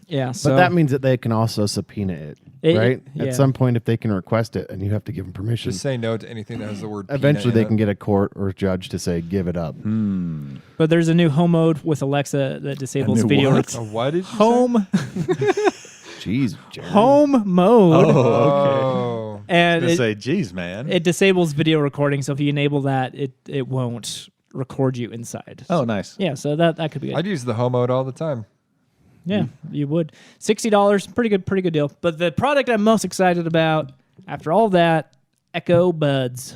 Yeah. So But that means that they can also subpoena it, right? yeah. At some point, if they can request it, and you have to give them permission, Just say no to anything that has the word eventually peanut they in can it. get a court or a judge to say, give it up. But there's a new home mode with Alexa that disables new video. what? So what did you say? Home Jeez, Jared. home mode, Oh. and To it, say, geez, man. it disables video recording. So if you enable that, it won't record you inside. Oh, nice. Yeah. So that could be good. I'd use the home mode all the time. Yeah, you would. $60, pretty good deal. But the product I'm most excited about after all that, Echo Buds.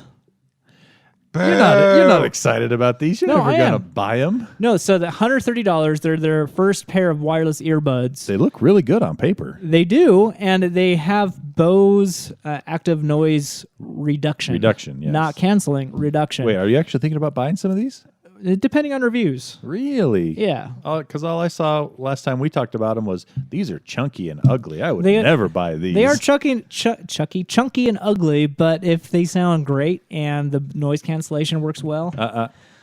You're not excited about these. You're No, never I gonna am. buy them. No, so the $130, they're their first pair of wireless earbuds. They look really good on paper. They do, and they have Bose active noise reduction. Reduction, yes. Not canceling, reduction. Wait, are you actually thinking about buying some of these? depending on reviews. Really? Yeah. Because all I saw last time we talked about them was these are chunky and ugly. I would They- never buy these. They are chunky and ugly, but if they sound great and the noise cancellation works well,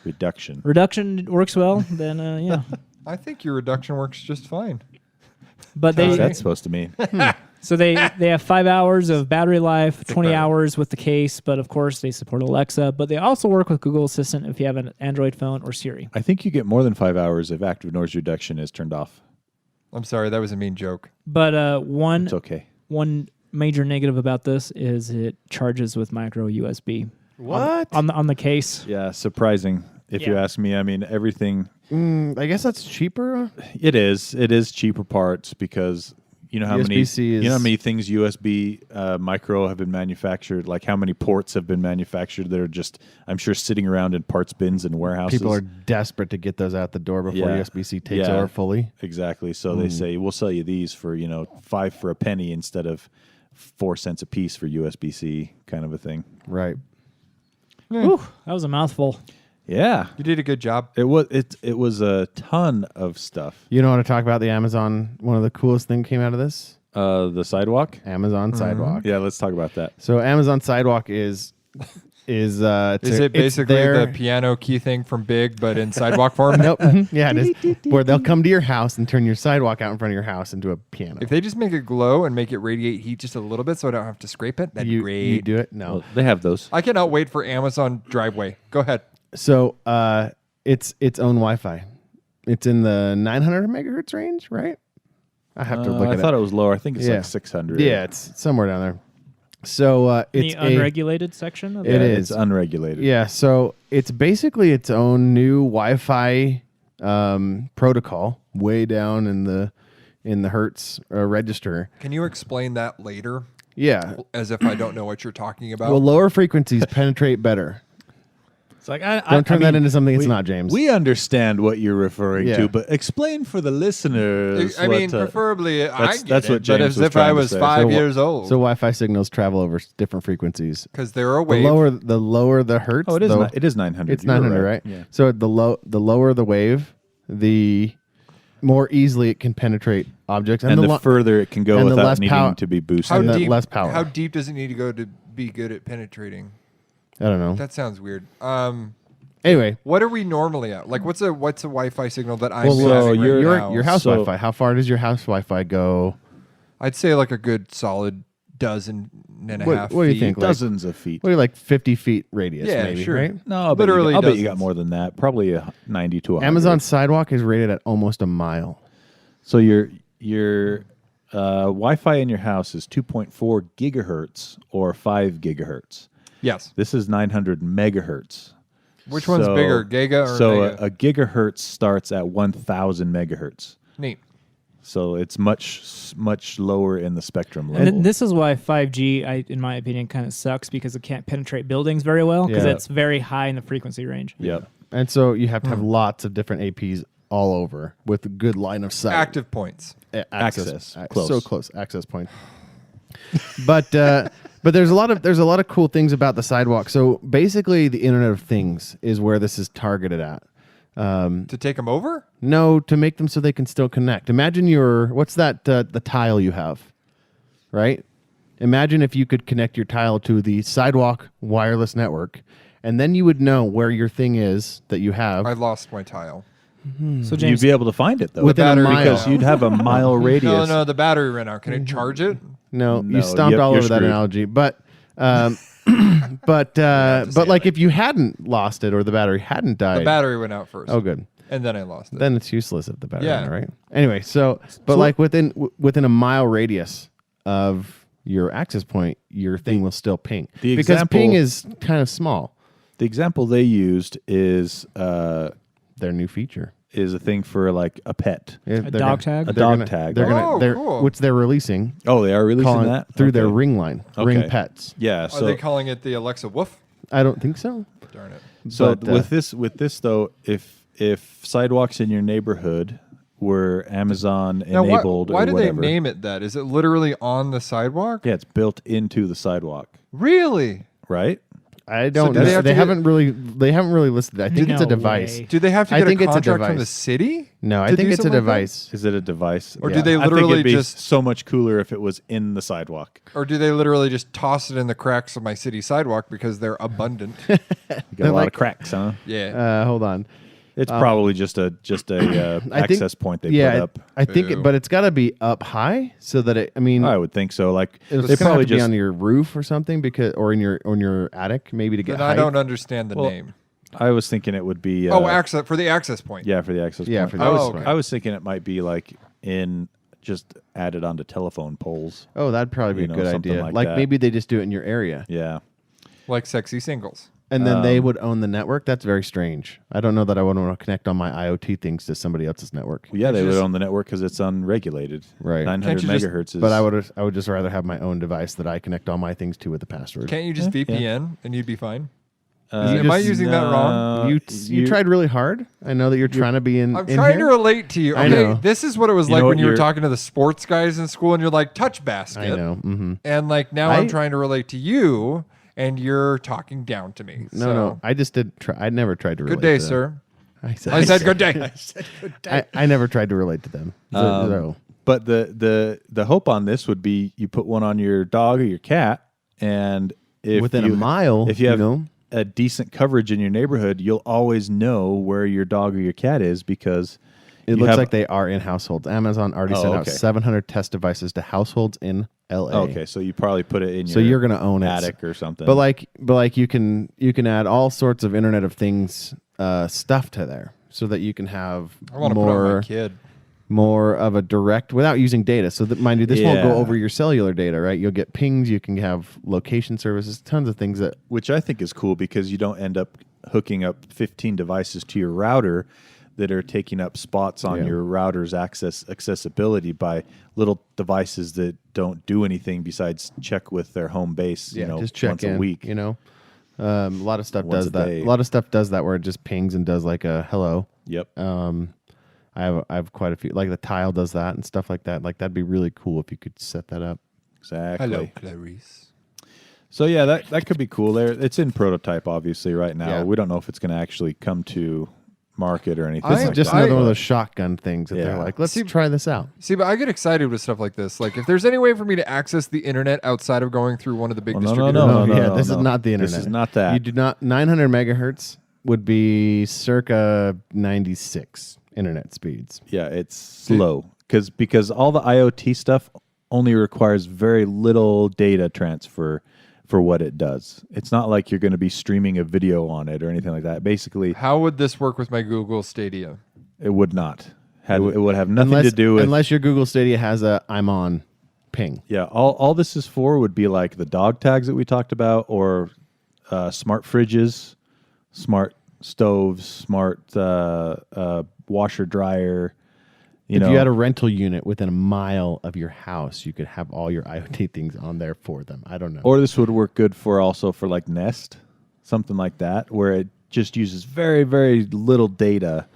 reduction. reduction works well, then yeah. I think your reduction works just fine. But What's they that supposed to mean? so they have 5 hours of battery life, 20 better. hours with the case, but of course they support Alexa. But they also work with Google Assistant if you have an Android phone or Siri. I think you get more than 5 hours if active noise reduction is turned off. I'm sorry, that was a mean joke. But It's okay. one major negative about this is it charges with micro USB. What? On the case? Yeah, surprising. If you Yeah. ask me, I mean everything. I guess that's cheaper. It is cheaper parts because you know how many USB-C is- you know how many things USB micro have been manufactured. Like how many ports have been manufactured that are just I'm sure sitting around in parts bins and warehouses. People are desperate to get those out the door before Yeah. USB-C takes Yeah. over fully. Exactly. So they say we'll sell you these for 5 for a penny instead of 4 cents a piece for USB-C kind of a thing. Right. Whew, that was a mouthful. Yeah, You did a good job. it was a ton of stuff. You know what to talk about the Amazon? One of the coolest things came out of this? The sidewalk. Amazon Sidewalk. Yeah, let's talk about that. So Amazon Sidewalk is Is it basically the piano key thing from Big, but in sidewalk form? Nope. Yeah, it is. Where they'll come to your house and turn your sidewalk out in front of your house into a piano. If they just make it glow and make it radiate heat just a little bit so I don't have to scrape it, that'd be great. you do it? No. Well, they have those. I cannot wait for Amazon Driveway. Go ahead. So it's its own Wi-Fi. It's in the 900 megahertz range, right? I have to look I at thought it. it was lower. I think it's Yeah. like 600. Yeah, it's somewhere down there. So it's The unregulated section of It that? is. It's unregulated. Yeah, so it's basically its own new Wi-Fi protocol, way down in the hertz register. Can you explain that later Yeah. as if I don't know what you're talking about? Well, lower frequencies penetrate better. It's like Don't turn that into something it's not, James. We understand what you're referring Yeah. to, but explain for the listeners. I mean, what, preferably, I that's get what it, but James as was if trying I to was say. 5 years old. So Wi-Fi signals travel over different frequencies. Because they're a The wave. lower the hertz. Oh, it is. the- It is 900. It's You were 900, right? Yeah. So the lower the wave, the more easily it can penetrate objects, And the lo- further it can go and the without less needing pow- to be boosted. how and the deep, less power. How deep does it need to go to be good at penetrating? I don't know. That sounds weird. Anyway, What are we normally at? Like, what's a Wi-Fi signal that I'm well, having so right you're- now? your house So- Wi-Fi. How far does your house Wi-Fi go? I'd say like a good solid dozen and a What- half what do you feet. think? Like- Dozens of feet. What are you, like 50 feet radius? Yeah, maybe, sure. right? No, I'll Literally bet you got dozens. more than that. Probably 90 to 100. Amazon Sidewalk is rated at almost a mile. So your Wi-Fi in your house is 2.4 gigahertz or 5 gigahertz. Yes. This is 900 megahertz. Which one's bigger, Giga or so Mega? a gigahertz starts at 1,000 megahertz. Neat. So it's much lower in the spectrum And level. then this is why 5G, in my opinion, kind of sucks because it can't penetrate buildings very well because Yeah. it's very high in the frequency range. Yep. And so you have to have lots of different APs all over with a good line of sight. Active points. Access. Close. So close. Access point. But there's a lot of cool things about the sidewalk. So basically, the Internet of Things is where this is targeted at. To take them over? No, to make them so they can still connect. Imagine what's that the tile you have, right? Imagine if you could connect your tile to the sidewalk wireless network, and then you would know where your thing is that you have. I lost my tile. So You'd James, be able to find it though. Within a battery mile. because you'd have a mile radius. No, the battery ran out. Can it charge it? No, No, you stomped yep, all you're over that screwed. analogy. But but like if you hadn't lost it or the battery hadn't died. The battery went out first. Oh, good. And then I lost it. Then it's useless if the battery, Yeah. went out, right? Anyway, but like within a mile radius of your access point, your thing will still ping the because example- ping is kind of small. The example they used is Their new feature. a thing for like a pet. Yeah, A they're dog gonna- tag? A A they're dog gonna- tag. They're gonna, Oh, they're, cool. which they're releasing Oh, they are releasing calling that through their Okay. ring line, Okay. Ring Pets. Yeah. Are So they calling it the Alexa Woof? I don't think so. Darn it. So But, with this though, if sidewalks in your neighborhood were Amazon Now, enabled why or do whatever, they name it that? Is it literally on the sidewalk? yeah, it's built into the sidewalk, Really? right? I don't do they know. have They to haven't really listed it. I think it's a No device. way. Do they have to I get think a it's a contract from the device. city? No, I to think do it's a something like that? device. Is it a device? Or do they I think literally it'd be just- so much cooler if it was in the sidewalk. Or do they literally just toss it in the cracks of my city sidewalk because they're abundant? You got a lot like- of cracks, huh? Yeah. Hold on. It's probably just a I think- access point they yeah, put up. I think, Boo. but it's got to be up high so that it. I mean, I would think so. Like it's they gonna have probably to be just on your roof or something or in your attic maybe to get Then I height. don't understand the name. I was thinking it would be access for the access point. yeah, for the access Yeah, point. for the I was access point. I was thinking it might be like in just added onto telephone poles. Oh, that'd probably be You a know, good something idea. like that. Maybe they just do it in your area. Yeah. Like sexy singles. And then they would own the network. That's very strange. I don't know that I would want to connect all my IoT things to somebody else's network. Well, yeah, they would just- own the network because it's unregulated. Right. 900 Can't you just- megahertz is. But I would just rather have my own device that I connect all my things to with a password. Can't you just VPN and you'd be fine? Uh, Am I using that wrong? You tried really hard. I know that you're trying to be in. I'm in trying here. to relate to you. I Okay, know. this is what it was You like know when what, you were you're- talking to the sports guys in school and you're like, touch basket. I know. Mm-hmm. And like now I'm I- trying to relate to you and you're talking down to me. No, So, no. I just did. I never tried to relate. Good day, to them. sir. I I said good day. I never tried to relate to them. So, But the hope on this would be you put one on your dog or your cat, and if within you, a mile, if you have know, a decent coverage in your neighborhood, you'll always know where your dog or your cat is because it you looks have- like they are in households. Amazon already Oh, sent out okay. 700 test devices to households in LA. Okay, so you probably put it in So your you're gonna own it. attic or something. But like you can add all sorts of Internet of Things stuff to there, so that you can have I want to put on my more kid. more of a direct without using data. So that, mind you, this won't go Yeah. over your cellular data, right? You'll get pings. You can have location services, tons of things that. which I think is cool because you don't end up hooking up 15 devices to your router that are taking up spots on Yeah. your router's accessibility by little devices that don't do anything besides check with their home base, Just check once in. a week. A lot of stuff Once does a that. day. A lot of stuff does that where it just pings and does like a hello. Yep. I have quite a few. Like the Tile does that and stuff like that. Like that'd be really cool if you could set that up. Exactly. Hello, Clarice. So yeah, that could be cool. There, it's in prototype, obviously, right now. Yeah. We don't know if it's going to actually come to market or anything. This I- is just I- another one of those shotgun things that they're Yeah. like, let's See- try this out. See, but I get excited with stuff like this. Like, if there's any way for me to access the internet outside of going through one of the big Oh, no, no, distributors, no, no, yeah, no, this no. is not the internet. This is not that. You do not. 900 megahertz would be circa 96 internet speeds. Yeah, it's slow because all the IoT stuff only requires very little data transfer for what it does. It's not like you're going to be streaming a video on it or anything like that. Basically, how would this work with my Google Stadia? it would not. It would have nothing to do with. unless your Google Stadia has a I'm on ping. Yeah, all this is for would be like the dog tags that we talked about, or smart fridges, smart stoves, smart washer dryer. If you had a rental unit within a mile of your house, you could have all your IoT things on there for them. I don't know. or this would work good for also for like Nest, something like that, where it just uses very very little data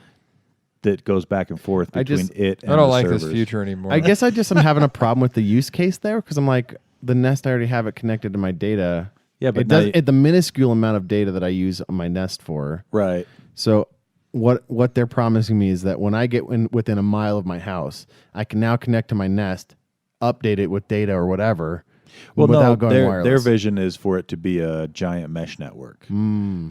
that goes back and forth I between just- it. And I don't the like this servers. future anymore. I guess I just am having a problem with the use case there because I'm like, the Nest, I already have it connected to my data. Yeah, but it now does you- the minuscule amount of data that I use on my Nest for. Right. So what they're promising me is that when I get within a mile of my house, I can now connect to my Nest, update it with data or whatever, Well, without no, going their wireless. vision is for it to be a giant mesh network,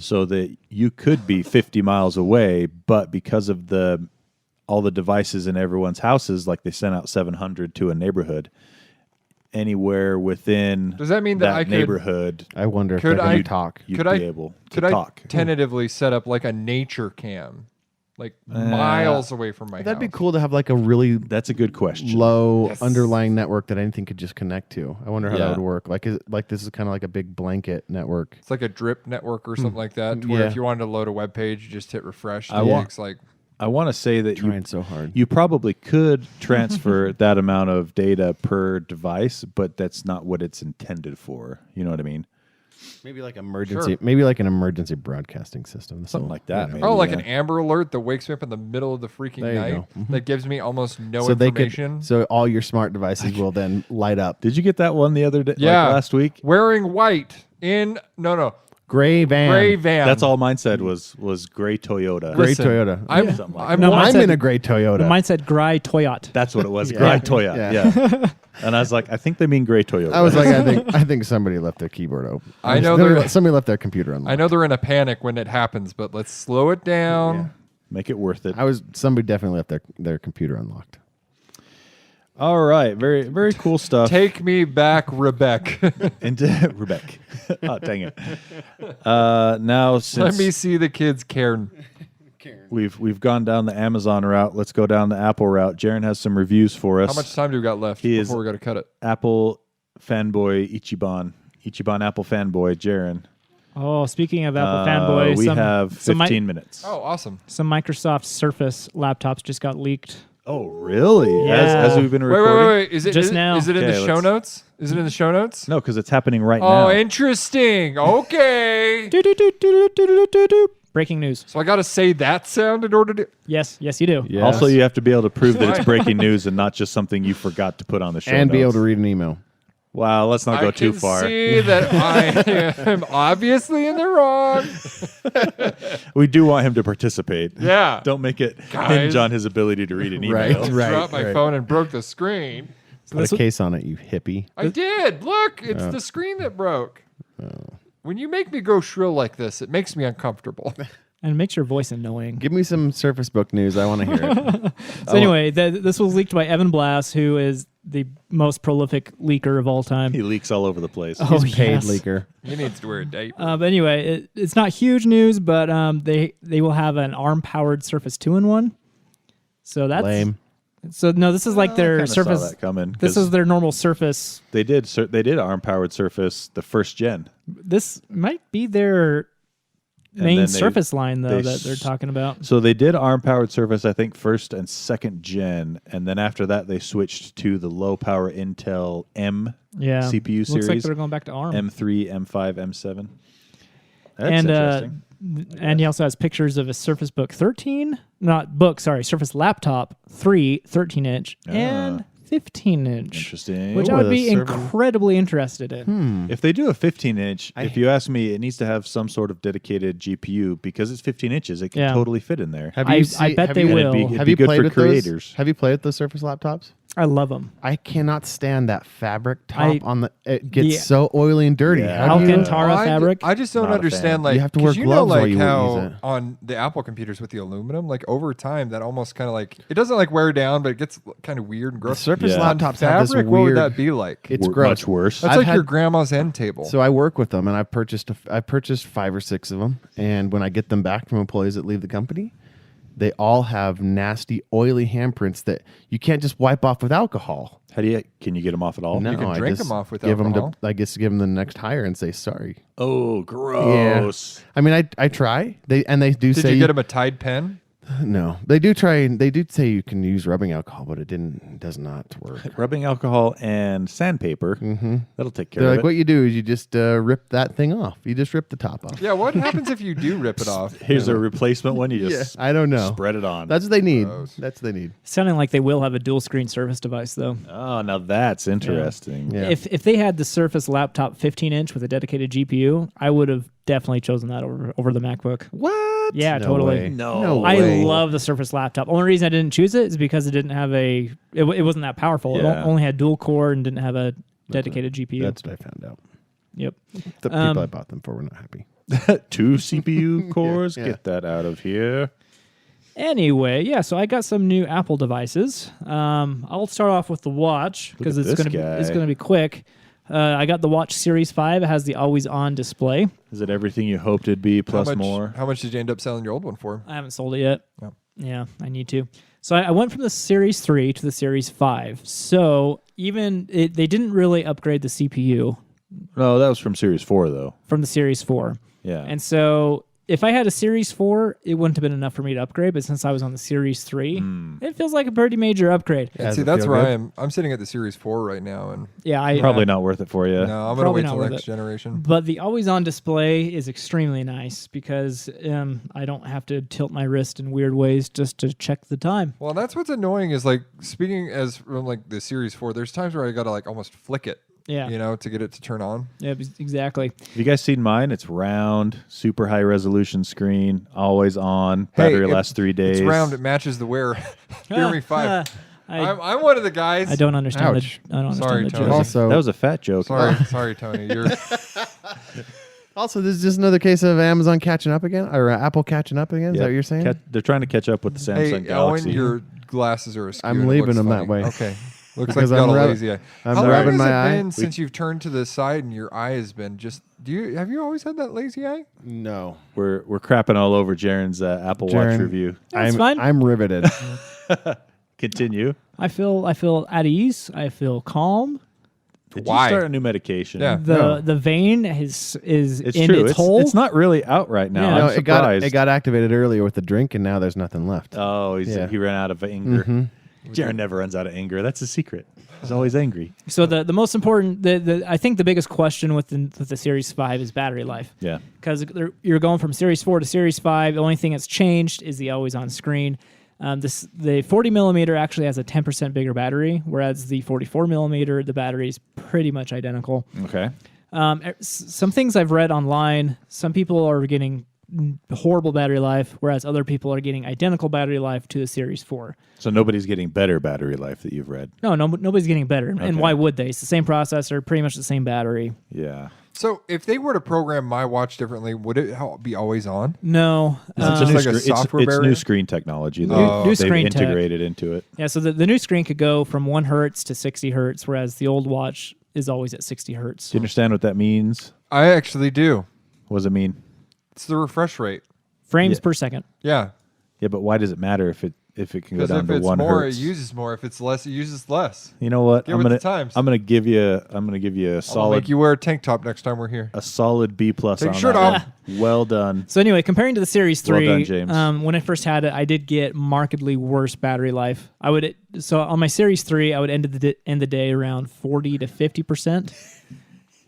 so that you could be 50 miles away, but because of all the devices in everyone's houses, like they sent out 700 to a neighborhood, anywhere within Does that mean that I could- neighborhood, I wonder if Could they're I- going to talk. you'd Could be I- able to Could I talk. tentatively set up like a nature cam, like miles away from my That'd be house? cool to have like a really That's a good question. low Yes. underlying network that anything could just connect to. I wonder how Yeah. that would work. Like, this is kind of like a big blanket network. It's like a drip network or something like that, to where Yeah. if you wanted to load a web page, you just hit refresh. I and want- it's like I want to say that Trying so hard. you probably could transfer that amount of data per device, but that's not what it's intended for. You know what I mean? Maybe like emergency. Sure. Maybe like an emergency broadcasting system. Something like that, maybe. oh, like yeah. an Amber Alert that wakes me up in the middle of the freaking There you night go. that gives me almost no So they information. could. So all your smart devices will then light up. Did you get that one the other day, Yeah. like last week? Wearing white in Gray van. Gray van. That's all mine said was gray Toyota. Gray Listen, Toyota. Something like I'm No, mine I'm said- in a gray Toyota. Mine said Gry Toyot. That's what it was. Yeah. Gray Toyota. Yeah. Yeah. And I was like, I think they mean gray Toyota. I was like, I think somebody left their keyboard open. I know somebody left their computer unlocked. I know they're in a panic when it happens, but let's slow it down. Yeah. make it worth it. Somebody definitely left their computer unlocked. All right. Very, very cool stuff. Take me back, Rebecca. Into Rebecca. Oh, dang it. Now, Let since me see the kids, Karen. we've gone down the Amazon route, let's go down the Apple route. Jaron has some reviews for us. How much time do we got left He is- before we got to cut it? Apple fanboy Ichiban Apple fanboy Jaron. Oh, speaking of Apple fanboy, we have 15 minutes. Oh, awesome. some Microsoft Surface laptops just got leaked. Oh, really? Yeah. As we've been Wait, recording? wait. Is it Just is- now. Is it in Okay, the show let's- notes? Is it in the show notes? No, because it's happening right Oh, now. interesting. Okay. Do-do-do-do-do-do-do-do. Breaking news. So I got to say that sound in order to. Yes, you do. Yeah. Also, you have to be able to prove that it's Right. breaking news and not just something you forgot to put on the show And be able notes. to read an email. Wow, let's not go I too can far. see that I am obviously in the wrong. We do want him to participate. Yeah. Don't make it Guys. hinge on his ability to read an email. Right. Dropped my phone and broke the screen. Put a case on it, you hippie. I did. Look, it's the screen that broke. When you make me go shrill like this, it makes me uncomfortable. And it makes your voice annoying. Give me some Surface Book news. I want to hear it. So anyway, this was leaked by Evan Blass, who is the most prolific leaker of all time. He leaks all over the place. Oh, He's paid yes. leaker. He needs to wear a diaper. But anyway, it's not huge news, but they will have an ARM-powered Surface 2-in-1. So that's Lame. So no, this is like their Kinda saw Surface. that coming. This 'cause is their normal Surface. they did ARM powered Surface the first gen. This might be their And main then Surface line though they that they're talking about. So they did ARM powered Surface, I think, first and second gen, and then after that they switched to the low power Intel M Yeah, CPU looks like series. they're going back to ARM. M3, M5, M7. That's and interesting. and he also has pictures of a Surface Book 13, not book, sorry, Surface Laptop 3 13-inch and 15-inch. Interesting. Which Ooh, I would the be Surface- incredibly interested in. If they do a 15-inch, if you ask me, it needs to have some sort of dedicated GPU because it's 15 inches. It can Yeah. totally fit in there. Have I- you I bet have they you- will. It'd Have be you good played for with creators. those? Have you played with those Surface laptops? I love them. I cannot stand that fabric top I- on the. It gets the so oily and dirty. Yeah. How do you- Alcantara fabric. I just don't Not a understand. fan. Like You have to 'cause wear you gloves know, while like you how use it. on the Apple computers with the aluminum, like over time, that almost kind of like it doesn't like wear down, but it gets kind of weird and The gross. Surface Yeah. laptops have this Fabric, weird. what would that be like? It's Much gross. worse. That's I've like had- your grandma's end table. So I work with them, and I've purchased 5 or 6 of them. And when I get them back from employees that leave the company, they all have nasty, oily handprints that you can't just wipe off with alcohol. Can you get them off at all? No, can I drink just them off with give alcohol. Them to, I guess give them the next hire and say sorry. Oh, gross. I mean, I try. They do Did say you get him a Tide pen? no. They do try. They do say you can use rubbing alcohol, but it does not work. Rubbing alcohol and sandpaper. Mm-hmm. That'll take care They're of like, it. what you do is you just rip that thing off. You just rip the top off. Yeah. What happens if you do rip it off? Here's a replacement one. You just I don't know. spread it on. That's what they need. Gross. That's what they need. Sounding like they will have a dual screen Surface device though. Oh, now that's interesting. Yeah. If they had the Surface Laptop 15-inch with a dedicated GPU, I would have definitely chosen that over the MacBook. What? Yeah, No totally. way. No I way. love the Surface Laptop. Only reason I didn't choose it is because it didn't have it wasn't that powerful. It Yeah. only had dual core and didn't have a dedicated GPU. That's what I found out. Yep. The people I bought them for were not happy. 2 CPU cores. Yeah. Get that out of here. Anyway, yeah, so I got some new Apple devices. I'll start off with the watch because at it's this gonna guy. be quick. I got the Watch Series 5. It has the always-on display. Is it everything you hoped it'd be plus more? How much did you end up selling your old one for? I haven't sold it yet. Oh. Yeah, I need to. So I went from the Series 3 to the Series 5. So they didn't really upgrade the CPU No, that was from Series 4, though. from the Series 4. Yeah. And so if I had a Series 4, it wouldn't have been enough for me to upgrade. But since I was on the Series 3, it feels like a pretty major upgrade. Yeah, Does see, it that's feel where good? I am. I'm sitting at the Series 4 right now, and Yeah, I Probably not worth it for you. no, I'm gonna Probably wait not till worth next it. generation. But the always-on display is extremely nice because I don't have to tilt my wrist in weird ways just to check the time. Well, that's what's annoying is like speaking as from like the Series 4. There's times where I gotta like almost flick it Yeah. to get it to turn on. Yeah, exactly. Have you guys seen mine? It's round, super high resolution screen, always on. Battery lasts 3 days. It's round. It matches the wear. Fear Me 5. I'm one of the guys. I don't understand. Ouch. I don't Sorry, understand the Tony. joke. Also, That was a fat joke. Sorry, Tony. You're this is just another case of Amazon catching up again, or Apple catching up again. Is that what you're saying? They're trying to catch up with the Samsung hey, Galaxy. Owen, your glasses are askew. I'm and it leaving looks them that funny. way. Okay. Looks Because like you I'm got a rub- lazy eye. I'm How long rubbing has my it eye. been since you've turned to the side and your eye has been just? Have you always had that lazy eye? No. We're crapping all over Jaren's Apple Watch Jaren, review. That's fine. I'm riveted. Continue. I feel at ease. I feel calm. Did Why? you start a new medication? Yeah. The vein is It's in true. its hole. It's not really out right now. Yeah. I'm No, surprised. it got activated earlier with the drink, and now there's nothing left. Oh, Yeah. he ran out of anger. Jaren never runs out of anger. That's a secret. He's always angry. So the most important, I think the biggest question with the Series 5 is battery life. Yeah. Because you're going from Series 4 to Series 5. The only thing that's changed is the always on screen. The 40 millimeter actually has a 10% bigger battery, whereas the 44 millimeter, the battery is pretty much identical. Okay. Some things I've read online, some people are getting horrible battery life, whereas other people are getting identical battery life to the Series 4. So nobody's getting better battery life that you've read. No, nobody's getting better. Okay. And why would they? It's the same processor, pretty much the same battery. Yeah. So if they were to program my watch differently, would it be always on? No. It's It's, just like a it's software new barrier? screen technology. New They've screen tech. integrated into it. Yeah, so the new screen could go from 1 hertz to 60 hertz, whereas the old watch is always at 60 hertz. Do you understand what that means? I actually do. What does it mean? It's the refresh rate. Frames Yeah. per second. Yeah. Yeah, but why does it matter if it can go Because down if to it's 1 more, hertz? it uses more. If it's less, it uses less. You know what? Get with the times. I'm gonna give you a I'll solid make you wear a tank top next time we're here. a solid B plus Take on your shirt that off. one. Well done. So anyway, comparing to the Series 3, Well done, James. when I first had it, I did get markedly worse battery life. So on my Series 3, I would end the day around 40 to 50%,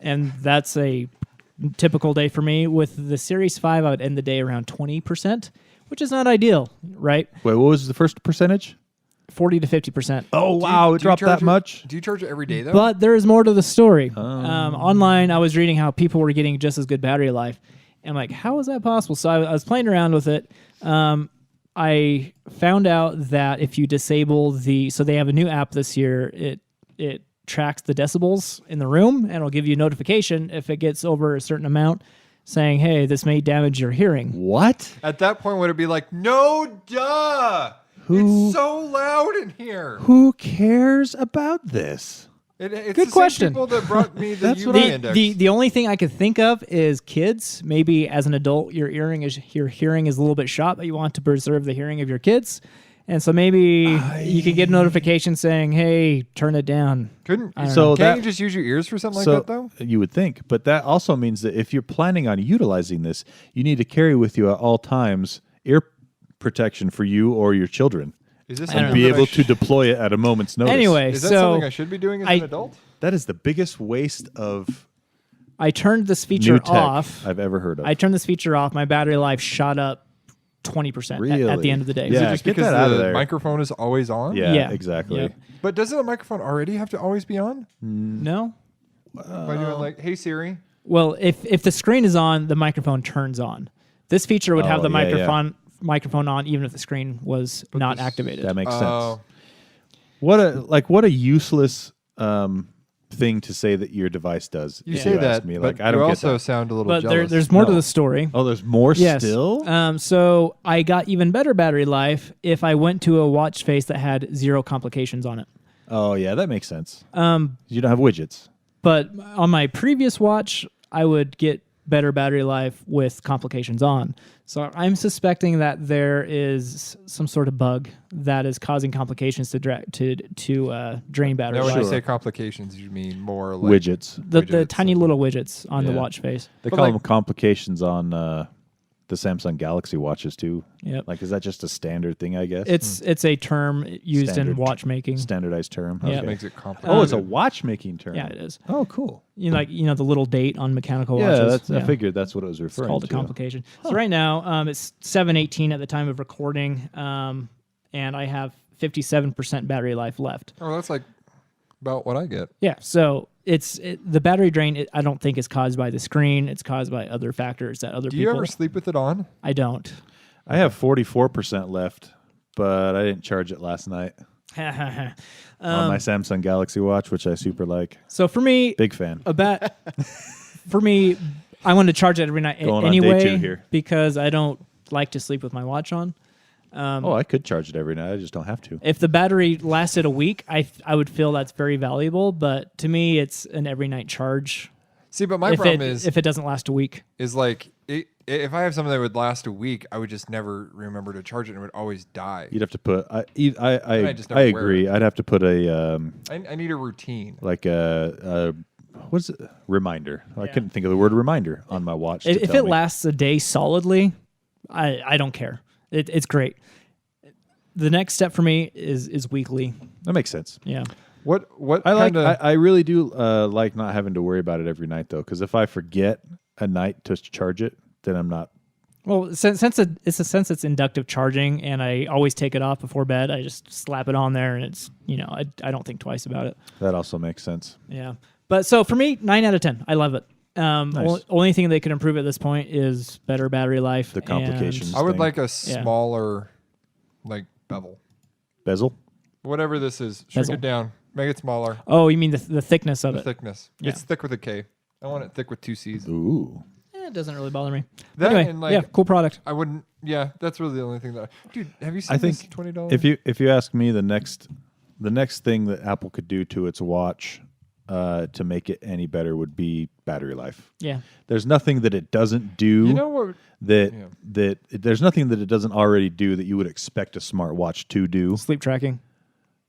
and that's a typical day for me. With the Series 5, I would end the day around 20%, which is not ideal, right? Wait, what was the first percentage? 40 to 50%. Oh Do wow, you it dropped charge that much. Do you charge it every day though? But there is more to the story. Online, I was reading how people were getting just as good battery life. And I'm like, how is that possible? So I was playing around with it. I found out that if you disable so they have a new app this year, it tracks the decibels in the room, and it'll give you a notification if it gets over a certain amount saying, hey, this may damage your hearing. What? At that point, would it be like, no, duh? Who- It's so loud in here. Who cares about this? It's Good the question. Same people that brought me the That's UV what index. The only thing I could think of is kids. Maybe as an adult, your hearing is a little bit shot, but you want to preserve the hearing of your kids. And so maybe you could get a notification saying, hey, turn it down. Couldn't So can't that- you just use your ears for something So like that though? you would think, but that also means that if you're planning on utilizing this, you need to carry with you at all times ear protection for you or your children, Is this I don't and something be that I able to deploy it at a moment's notice. Anyway, Is that so something I should be doing as an adult? that is the biggest waste of I turned this new feature tech off. I've ever heard of. I turned this feature off. My battery life shot up 20% at Really? the end of the day. Is Yeah, it just get because that out of the there. microphone is always on? yeah, Yeah. exactly. Yeah. But doesn't a microphone already have to always be on? No? By doing like, hey Siri. Well, if the screen is on, the microphone turns on. This feature would have the Oh, yeah. microphone on even if the screen was not activated. That makes Oh. sense. What a useless thing to say that your device does. You if say ask that, me. but Like I don't you get also that. sound a little but jealous. there's more to No. the story. Oh, there's more Yes. still. So I got even better battery life if I went to a watch face that had 0 complications on it. Oh yeah, that makes sense. You don't have widgets. But on my previous watch, I would get better battery life with complications on. So I'm suspecting that there is some sort of bug that is causing complications to drain battery Now, when life. you say complications, you mean more like Widgets. The widgets tiny and- little widgets on the Yeah. watch face. They But call like- them complications on the Samsung Galaxy watches too. Yep. Like, is that just a standard thing? I guess It's a term used Standard. in watchmaking. standardized term. Yeah. Okay. makes it complicated. Oh, it's a watchmaking term. Yeah, it is. Oh, cool. The little date on mechanical Yeah, watches. I figured that's what it was It's referring called a to. complication. So right now, it's 7:18 at the time of recording, and I have 57% battery life left. Oh, that's like about what I get. Yeah, so the battery drain. I don't think is caused by the screen. It's caused by other factors that other Do you people. ever sleep with it on? I don't. I have 44% left, but I didn't charge it last night on my Samsung Galaxy Watch, which I super like. So for me, Big fan. For me, I want to charge it every night Going on anyway day 2 here. because I don't like to sleep with my watch on. I could charge it every night. I just don't have to. If the battery lasted a week, I would feel that's very valuable. But to me, it's an every night charge. See, but my problem if it doesn't last a week. is like if I have something that would last a week, I would just never remember to charge it and it would always die. You'd have to put. I just never wear agree. it. I'd have to put a I need a routine. like a what's it? Reminder. I couldn't think of the word reminder on my watch. If it lasts a day solidly, I don't care. It's great. The next step for me is weekly. That makes sense. Yeah. What I really do like not having to worry about it every night though, because if I forget a night to charge it, then I'm not. Well, since it's inductive charging, and I always take it off before bed, I just slap it on there, and it's I don't think twice about it. That also makes sense. Yeah. But so for me, 9 out of 10. I love it. Nice. Only thing they could improve at this point is better battery life. The complications. I would thing. like a smaller like bevel. Bezel. Whatever this is, shrink Bezel. it down. Make it smaller. Oh, you mean the thickness of The it? thickness. Yeah. It's thick with a K. I want it thick with 2 C's. Ooh. It doesn't really bother me. That Anyway, and, like, yeah, cool product. I wouldn't. Yeah, that's really the only thing that. Dude, have you seen I think this $20? if you ask me, the next thing that Apple could do to its watch to make it any better would be battery life. Yeah. There's nothing that it doesn't do. You know what? There's nothing that it doesn't already do that you would expect a smartwatch to do. Sleep tracking.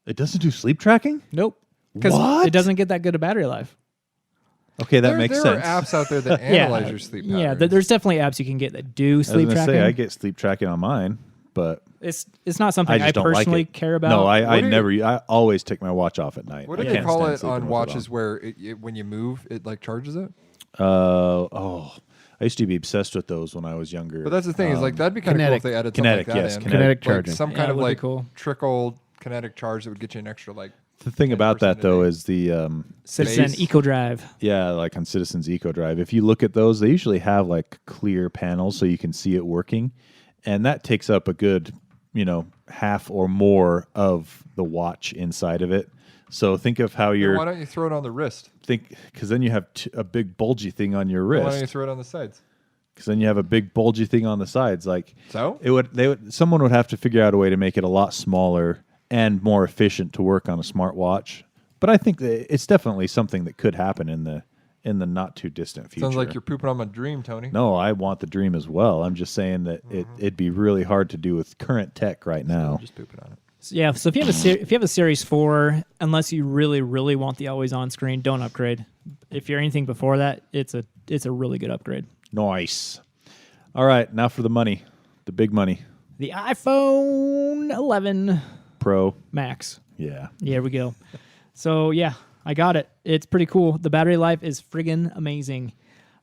It doesn't do sleep tracking? Nope. Because What? it doesn't get that good a battery life. Okay, that makes there sense. are apps out there that analyze your sleep patterns. Yeah, there's definitely apps you can get that do I was sleep gonna tracking. say I get sleep tracking on mine, but It's not something I I, just don't like personally it. No, care about. I always take my watch off at night. What I do they can't call stand it sleeping on with watches where when you move, it like charges it? I used to be obsessed with those when I was younger. But that's the thing is like that'd be kind of cool kinetic. if they added Kinetic, something like yes, that in. kinetic Like, charging. some Yeah, kind it of would be like cool. trickle kinetic charge that would get you an extra like. the thing about 10% that though a day. is the Citizen Base. Eco Drive. yeah, like on Citizens Eco Drive. If you look at those, they usually have like clear panels so you can see it working, and that takes up a good, half or more of the watch inside of it. So think of how Then you're why don't you throw it on the wrist? because then you have a big bulgy thing on your Why don't you wrist. throw it on the sides? Because then you have a big bulgy thing on the sides. Like So someone would have to figure out a way to make it a lot smaller and more efficient to work on a smartwatch. But I think that it's definitely something that could happen in the not too distant future. sounds like you're pooping on my dream, Tony. No, I want the dream as well. I'm just saying that it'd be really hard to do with current tech right now. I'm just pooping on it. Yeah, so if you have a Series 4, unless you really, really want the always on screen, don't upgrade. If you're anything before that, it's a really good upgrade. Nice. All right, now for the money, the big money. The iPhone 11 Pro. Max. Yeah. Here we go. So yeah, I got it. It's pretty cool. The battery life is friggin' amazing.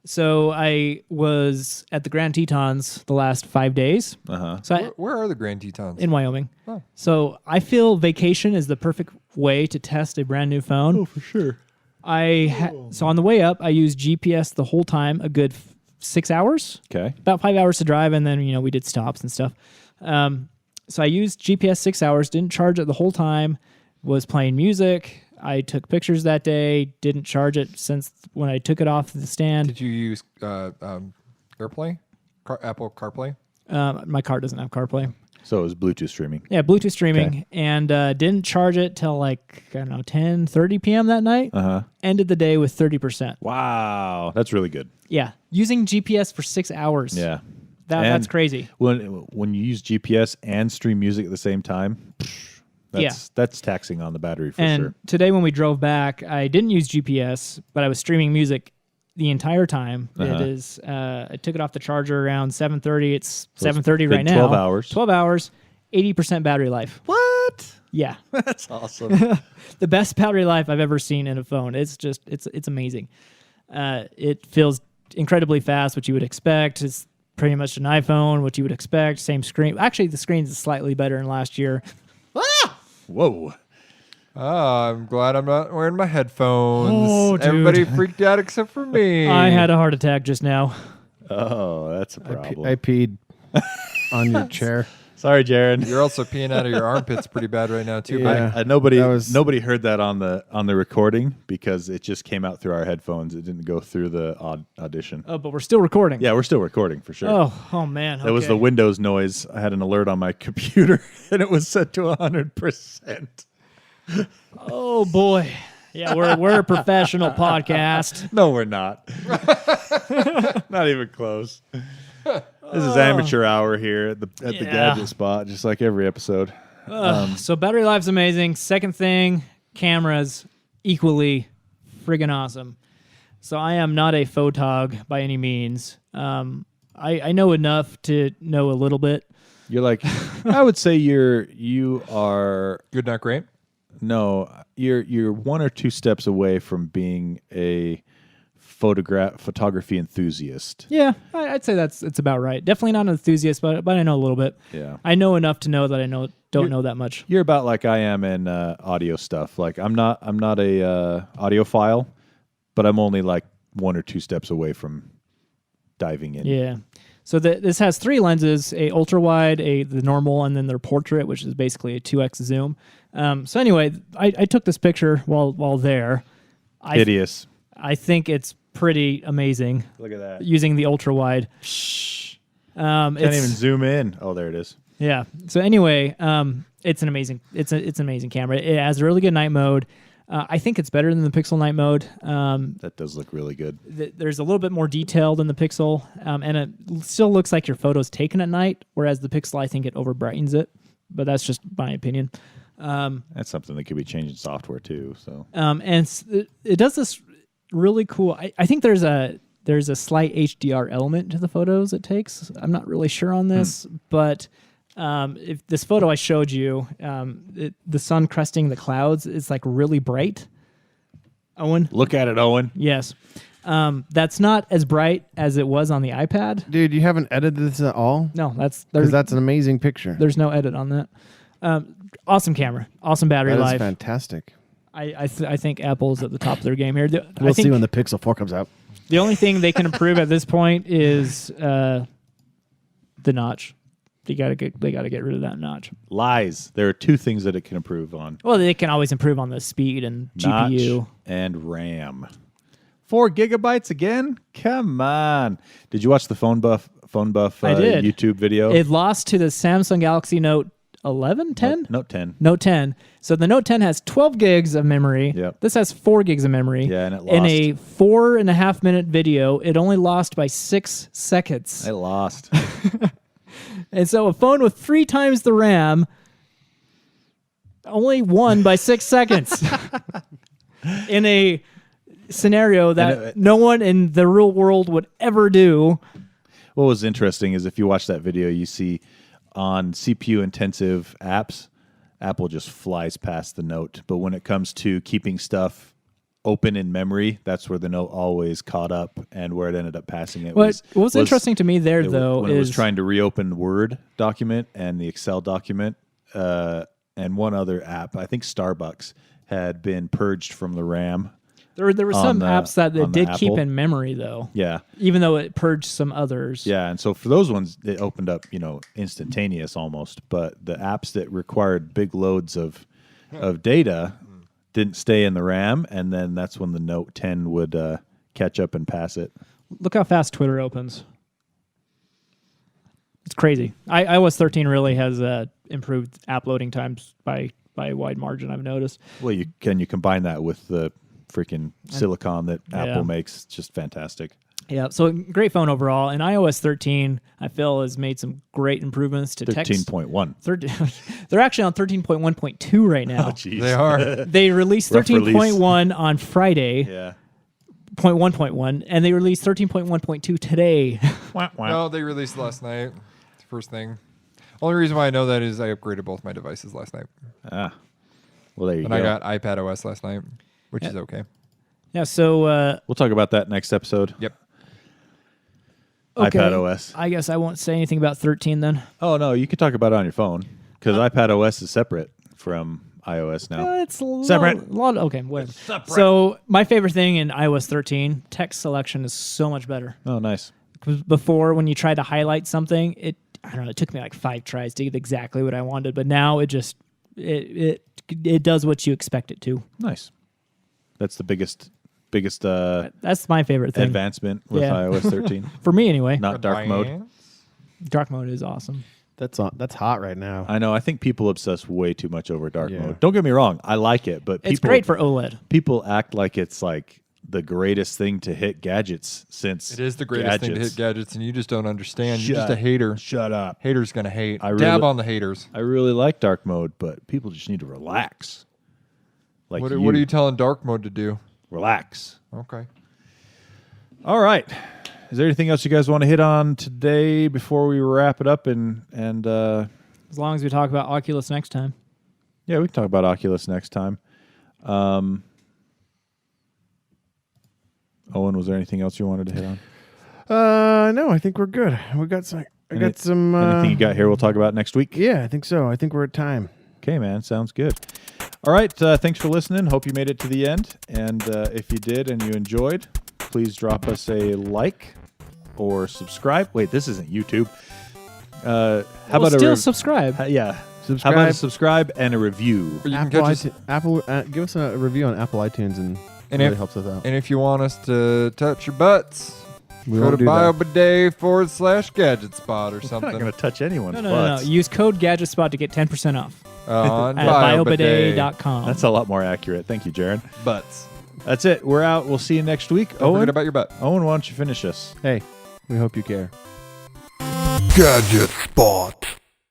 So I was at the Grand Tetons the last 5 days. So Where are the Grand Tetons? in Wyoming. Oh. So I feel vacation is the perfect way to test a brand new phone. Oh, for sure. So on the way up, I used GPS the whole time, a good 6 hours. Okay. About 5 hours to drive, and then we did stops and stuff. So I used GPS 6 hours, didn't charge it the whole time, was playing music. I took pictures that day, didn't charge it since when I took it off the stand. Did you use AirPlay? Apple CarPlay? My car doesn't have CarPlay. So it was Bluetooth streaming. Yeah, Bluetooth streaming, Okay. and didn't charge it till 10:30 p.m. that night. Ended the day with 30%. Wow, that's really good. Yeah, using GPS for 6 hours. Yeah. That's crazy. When you use GPS and stream music at the same time, that's taxing on the battery for And sure. today when we drove back, I didn't use GPS, but I was streaming music the entire time. It is. I took it off the charger around 7:30. It's 7:30 right now. 12 hours. 12 hours. 80% battery life. What? Yeah, That's awesome. the best battery life I've ever seen in a phone. It's just it's amazing. It feels incredibly fast, which you would expect. It's pretty much an iPhone, what you would expect. Same screen. Actually, the screen is slightly better than last year. Whoa. I'm glad I'm not wearing my headphones. Oh, dude. Everybody freaked out except for me. I had a heart attack just now. Oh, that's a problem. I peed on your chair. Sorry, Jared. You're also peeing out of your armpits pretty bad right now too. Yeah. Nobody That was- nobody heard that on the recording because it just came out through our headphones. It didn't go through the audition. Oh, but we're still recording. Yeah, we're still recording for sure. Oh man. That was the Windows noise. I had an alert on my computer, and it was set to 100%. Oh boy. Yeah, we're a professional podcast. No, we're not. Not even close. This is amateur hour here at the Yeah. Gadget spot, just like every episode. So battery life's amazing. Second thing, cameras equally friggin' awesome. So I am not a photog by any means. I know enough to know a little bit. You're like, I would say you are. Good, not great. No, you're one or two steps away from being a photography enthusiast. Yeah, I'd say it's about right. Definitely not an enthusiast, but I know a little bit. Yeah. I know enough to know that I don't know that much. You're about like I am in audio stuff. Like I'm not a audiophile, but I'm only like one or two steps away from diving in. Yeah. So this has three lenses: a ultra wide, the normal, and then their portrait, which is basically a 2x zoom. So anyway, I took this picture while there. Hideous. I think it's pretty amazing Look at that. using the ultra wide. Can't even zoom in. Oh, there it is. Yeah. So anyway, it's an amazing camera. It has a really good night mode. I think it's better than the Pixel night mode. That does look really good. There's a little bit more detail than the Pixel, and it still looks like your photo's taken at night, whereas the Pixel, I think it overbrightens it. But that's just my opinion. That's something that could be changed in software too. So And it does this really cool. I think there's a slight HDR element to the photos it takes. I'm not really sure on this, but if this photo I showed you, the sun cresting the clouds is like really bright. Owen, look at it, Owen. yes, that's not as bright as it was on the iPad. Dude, you haven't edited this at all? No, Because there's that's an amazing picture. there's no edit on that. Awesome camera, awesome battery That is life. fantastic. I think Apple's at the top of their game here. I We'll think see when the Pixel 4 comes out. the only thing they can improve at this point is the notch. They gotta get rid of that notch. Lies. There are two things that it can improve on: Well, they can always improve on the speed and GPU. notch and RAM. 4 gigabytes again? Come on! Did you watch the phone buff? I did. YouTube video. It lost to the Samsung Galaxy Note 11, 10? Note 10. Note 10. So the Note 10 has 12 gigs of memory. Yep. This has 4 gigs of memory. Yeah, and it In lost. a 4.5 minute video, it only lost by 6 seconds. I lost. And so a phone with 3 times the RAM only won by 6 seconds. In a scenario that no one in the real world would ever do. What was interesting is if you watch that video, you see on CPU intensive apps, Apple just flies past the Note. But when it comes to keeping stuff open in memory, that's where the Note always caught up, and where it ended up passing it What was interesting to me there, though, when is it was trying to reopen the Word document and the Excel document, and one other app. I think Starbucks had been purged from the RAM. there were some apps that it on the did keep Apple. in memory, though. Yeah. Even though it purged some others. Yeah, and so for those ones, it opened up, instantaneous almost. But the apps that required big loads of data didn't stay in the RAM, and then that's when the Note 10 would catch up and pass it. Look how fast Twitter opens. It's crazy. iOS 13 really has improved app loading times by a wide margin, I've noticed. Well, you combine that with the freaking silicon that Yeah. Apple makes, it's just fantastic. Yeah, so great phone overall. And iOS 13, I feel, has made some great improvements to text. 13.1. They're actually on 13.1.2 right now. Jeez. They are. They released Rough release. 13.1 on Friday, Yeah. 0.1.1, and they released 13.1.2 today. No, they released last night. It's the first thing. Only reason why I know that is I upgraded both my devices last night. Ah. Well, there you And go. I got iPad OS last night, which is okay. Yeah, so We'll talk about that next episode. Yep. okay. iPad OS. I guess I won't say anything about 13 then. Oh, no, you can talk about it on your phone because iPad OS is separate from iOS now. It's a Separate. lot. Okay, whatever. So my favorite thing in iOS 13, text selection is so much better. Oh, nice. 'Cause before, when you tried to highlight something, I don't know, it took me like 5 tries to get exactly what I wanted. But now it just it does what you expect it to. Nice. That's the biggest That's my favorite thing advancement with Yeah. iOS 13. for me, anyway. Not dark mode. Dark mode is awesome. That's hot right now. I know. I think people obsess way too much over dark Yeah. mode. Don't get me wrong. I like it, but It's great for OLED. people act like it's like the greatest thing to hit gadgets since It is the greatest thing to hit gadgets, and you just don't understand. You're just a Shut- hater. Shut up. Haters gonna hate. I Dab really- on the haters. I really like dark mode, but people just need to relax. Like What are you telling dark mode to do? relax. Okay. All right. Is there anything else you guys want to hit on today before we wrap it up? And As long as we talk about Oculus next time. yeah, we can talk about Oculus next time. Owen, was there anything else you wanted to hit on? No, I think we're good. We got some. I got some. Anything you got here we'll talk about next week? Yeah, I think so. I think we're at time. Okay, man. Sounds good. All right. Thanks for listening. Hope you made it to the end. And if you did and you enjoyed, please drop us a like or subscribe. Wait, this isn't YouTube. How about still a subscribe. yeah? Subscribe. How about a subscribe and a review? Or you can Apple, catch us, Apple give us a review on Apple iTunes and And really if- helps us out. and if you want us to touch your butts, We go won't to do that. biobidet/gadget spot or I'm not something going to touch anyone's No. butts. Use code GadgetSpot to get 10% off on at biobidet. biobidet.com. That's a lot more accurate. Thank you, Jaron. Butts. That's it. We're out. We'll see you next week. Don't Owen, forget about your butt. Owen, why don't you finish us? Hey, we hope you care. Gadget Spot.